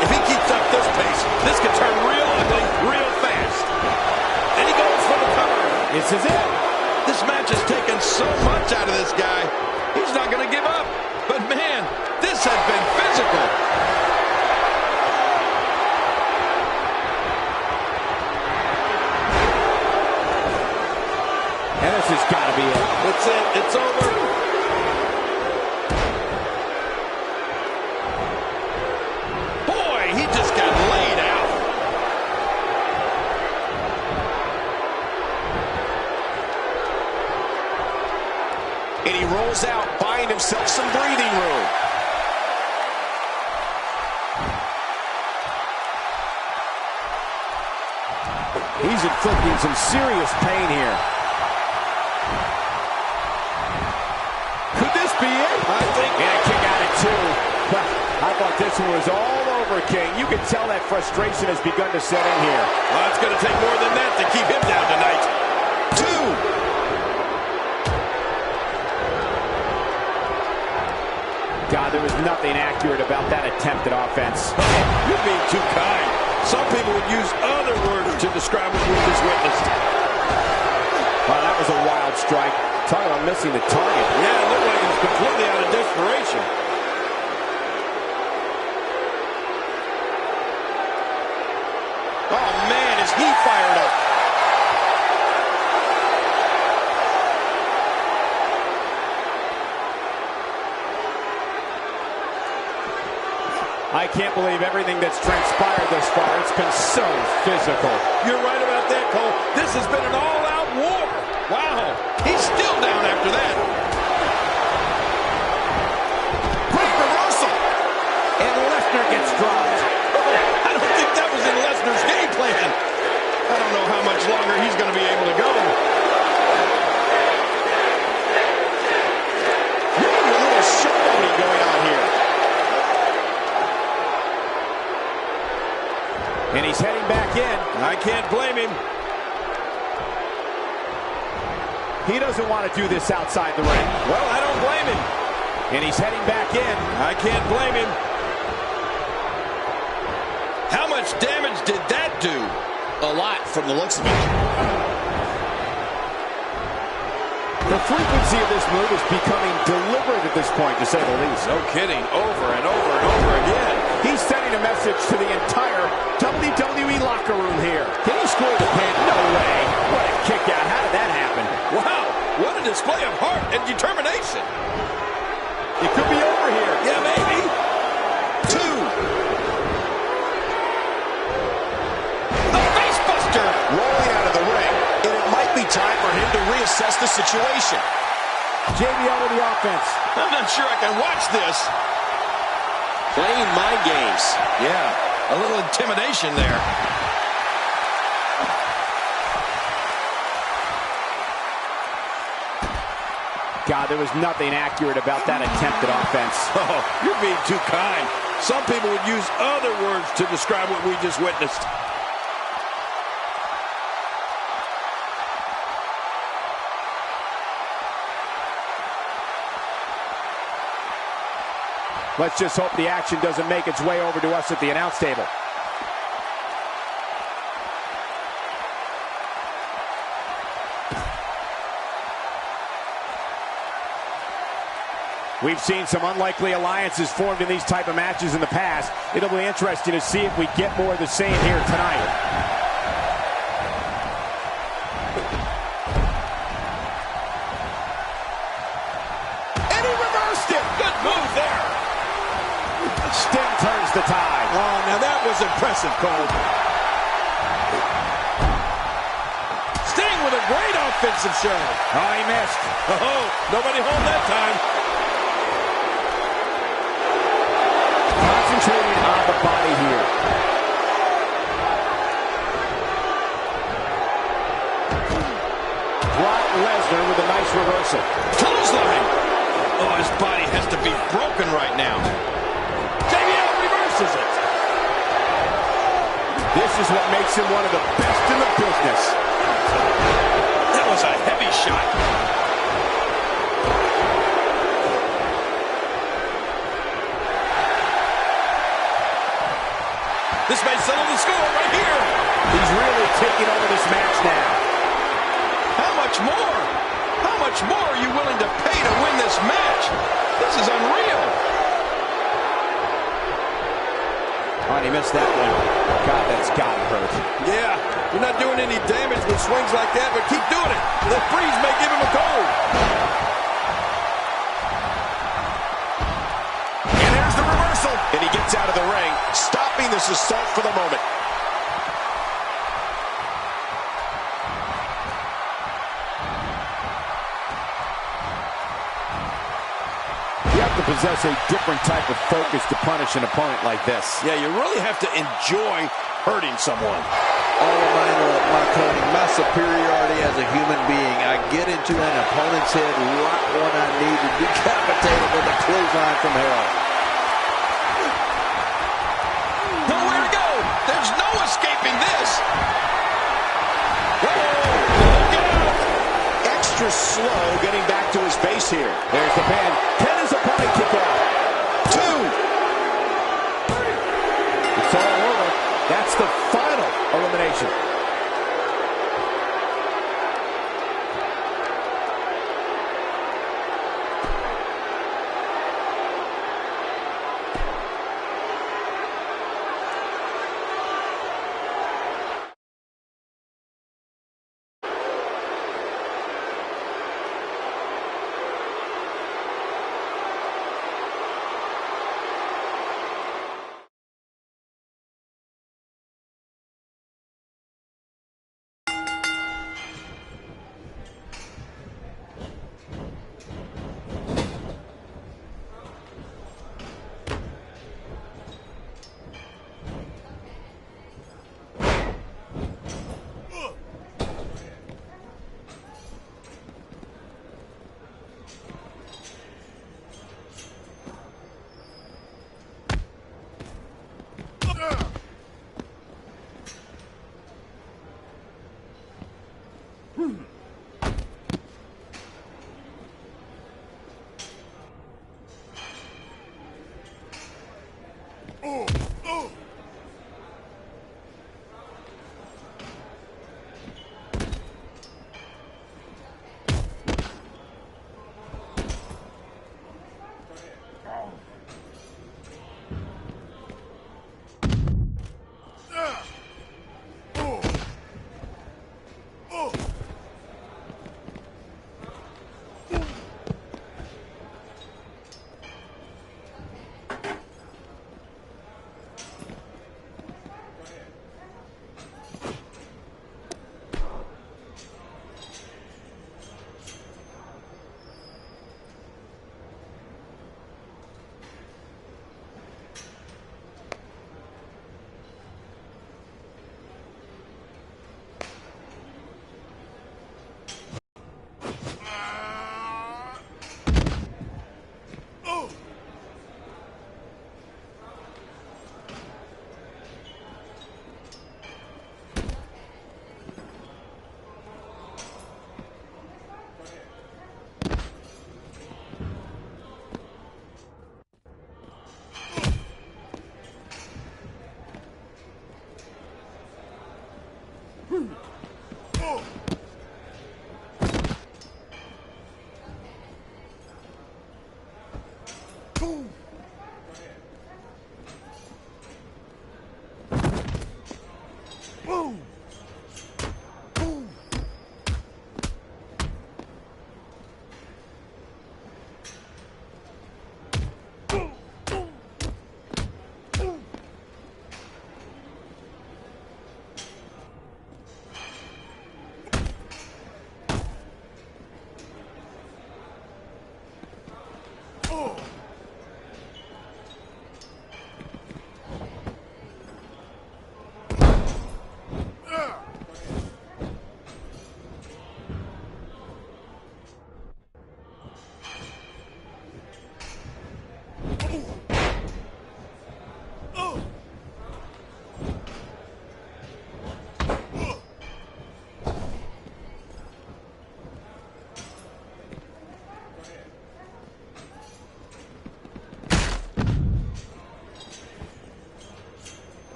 If he keeps up this pace, this could turn real ugly real fast. And he goes for the cover. This is it. This match has taken so much out of this guy. He's not going to give up. But man, this has been physical. And this has got to be it. That's it. It's over. Boy, he just got laid out. And he rolls out, buying himself some breathing room. He's inflicting some serious pain here. Could this be it? I think. And a kick out at two. Well, I thought this one was all over, King. You can tell that frustration has begun to set in here. Well, it's going to take more than that to keep him down tonight. Two. God, there was nothing accurate about that attempt at offense. You're being too kind. Some people would use other words to describe what we just witnessed. Wow, that was a wild strike. Talk about missing the target. Yeah, it looked like he was completely out of desperation. Oh, man, is he fired up. I can't believe everything that's transpired thus far. It's been so physical. You're right about that, Cole. This has been an all-out war. Wow, he's still down after that. Quick reversal. And Lesnar gets dropped. I don't think that was in Lesnar's game plan. I don't know how much longer he's going to be able to go. Ooh, a little showboating going on here. And he's heading back in. I can't blame him. He doesn't want to do this outside the ring. Well, I don't blame him. And he's heading back in. I can't blame him. How much damage did that do? A lot from the looks of it. The frequency of this move is becoming deliberate at this point, to say the least. No kidding. Over and over and over again. He's sending a message to the entire WWE locker room here. Can he score the pin? No way. What a kick out. How did that happen? Wow, what a display of heart and determination. It could be over here. Yeah, maybe. Two. The face buster. Rolling out of the ring. And it might be time for him to reassess the situation. JBL with the offense. I'm not sure I can watch this. Playing mind games. Yeah, a little intimidation there. God, there was nothing accurate about that attempt at offense. Oh, you're being too kind. Some people would use other words to describe what we just witnessed. Let's just hope the action doesn't make its way over to us at the announce table. We've seen some unlikely alliances formed in these type of matches in the past. It'll be interesting to see if we get more of the same here tonight. And he reversed it. Good move there. Sting turns the tide. Oh, now that was impressive, Cole. Sting with a great offensive show. Oh, he missed. Oh, nobody home that time. Concentrating on the body here. Brock Lesnar with a nice reversal. Clothesline. Oh, his body has to be broken right now. JBL reverses it. This is what makes him one of the best in the business. That was a heavy shot. This may settle the score right here. He's really taking over this match now. How much more? How much more are you willing to pay to win this match? This is unreal. Oh, and he missed that one. God, that's gotta hurt. Yeah, you're not doing any damage with swings like that, but keep doing it. The freeze may give him a cold. And there's the reversal. And he gets out of the ring, stopping this assault for the moment. You have to possess a different type of focus to punish an opponent like this. Yeah, you really have to enjoy hurting someone. All of my superiority as a human being. I get into an opponent's head right when I need to decapitate him with a clothesline from hell. Nowhere to go. There's no escaping this. Extra slow getting back to his base here. There's the pin. Pin his opponent kick out. 2. It's all over. That's the final elimination.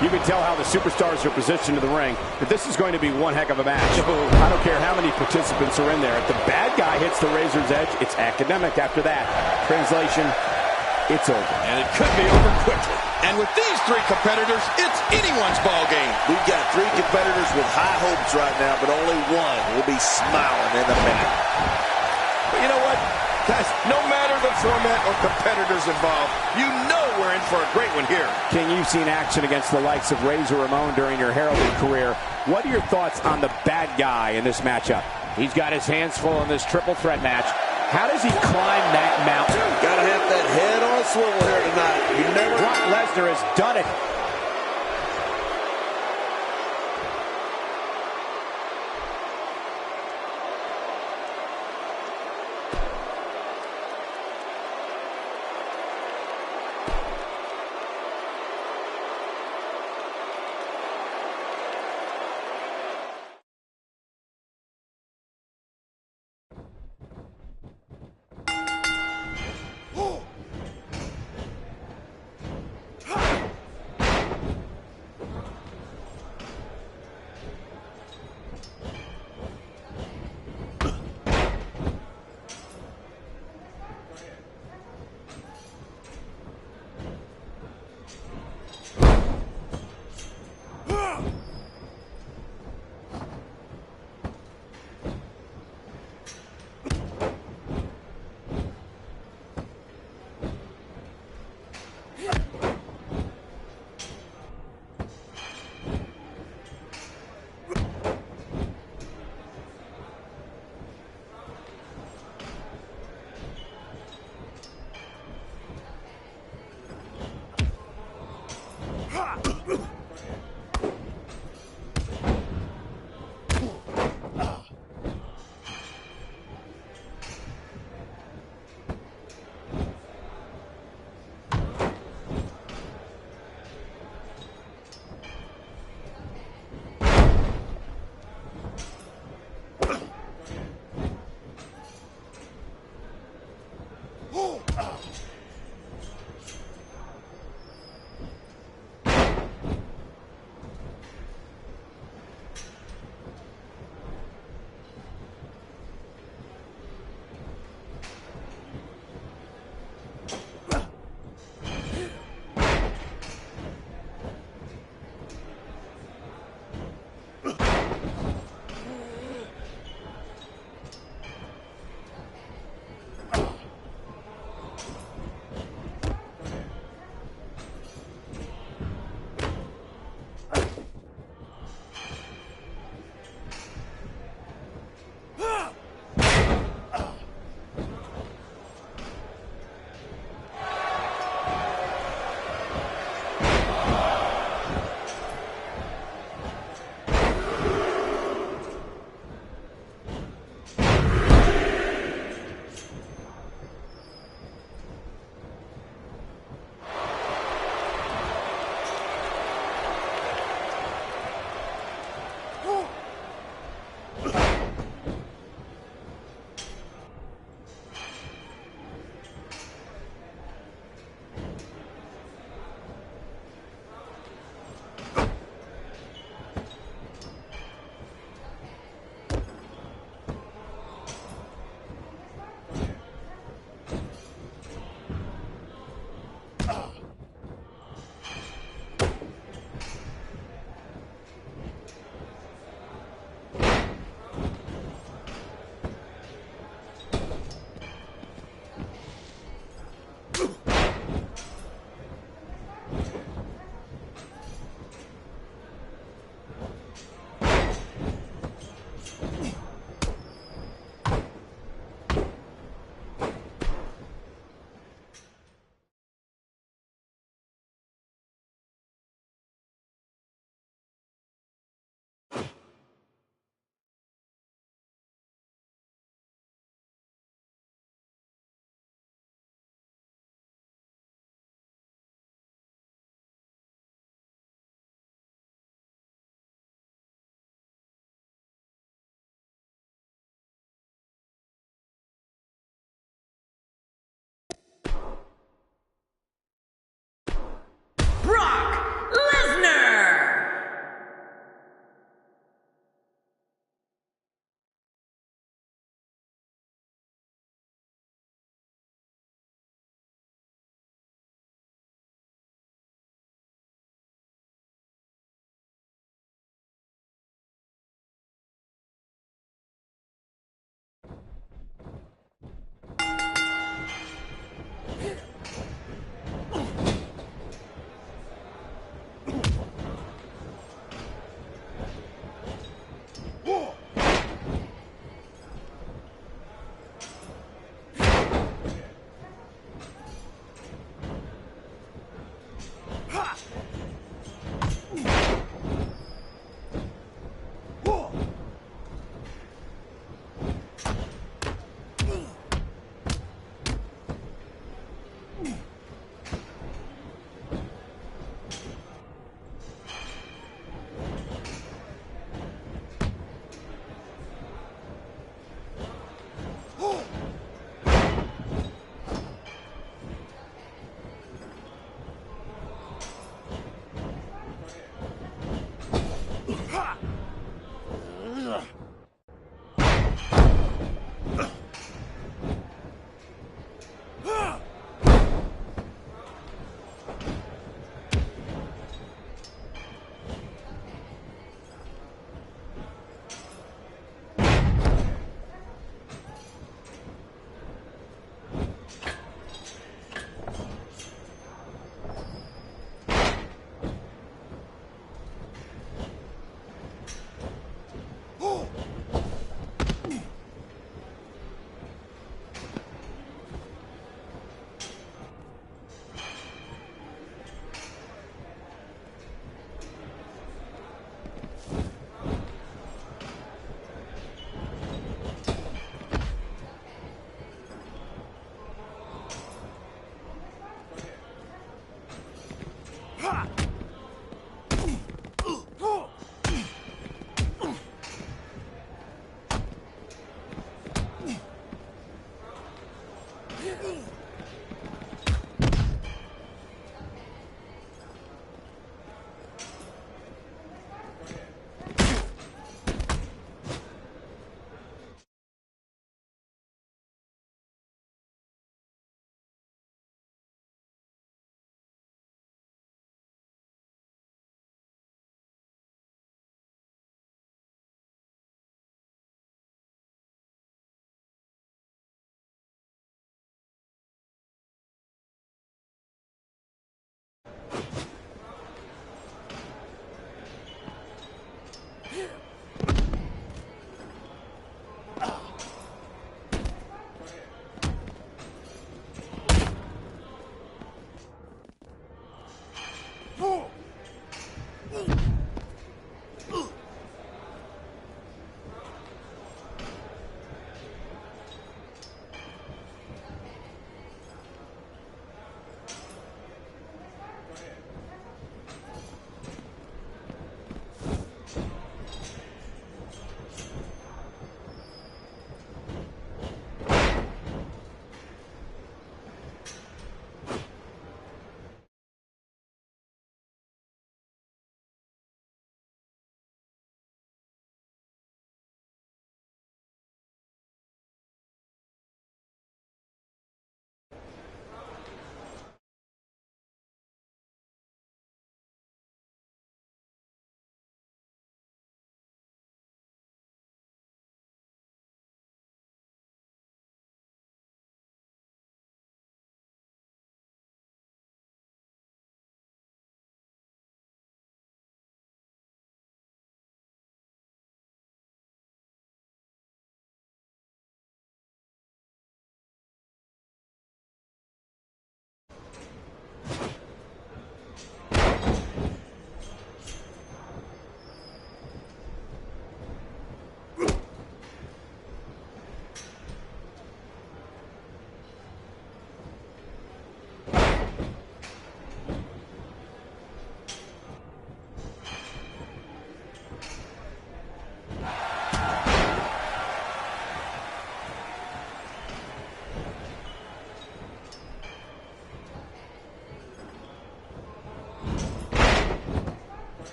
You can tell how the superstars are positioned in the ring, but this is going to be one heck of a match. I don't care how many participants are in there. If the bad guy hits the razor's edge, it's academic after that. Translation, it's over. And it could be over quickly. And with these three competitors, it's anyone's ball game. We've got three competitors with high hopes right now, but only one will be smiling in a minute. But you know what? Guys, no matter the format or competitors involved, you know we're in for a great one here. King, you've seen action against the likes of Razor Ramon during your heralded career. What are your thoughts on the bad guy in this matchup? He's got his hands full in this triple threat match. How does he climb that mountain? Gotta have that head on a swivel here tonight. You never... Brock Lesnar has done it.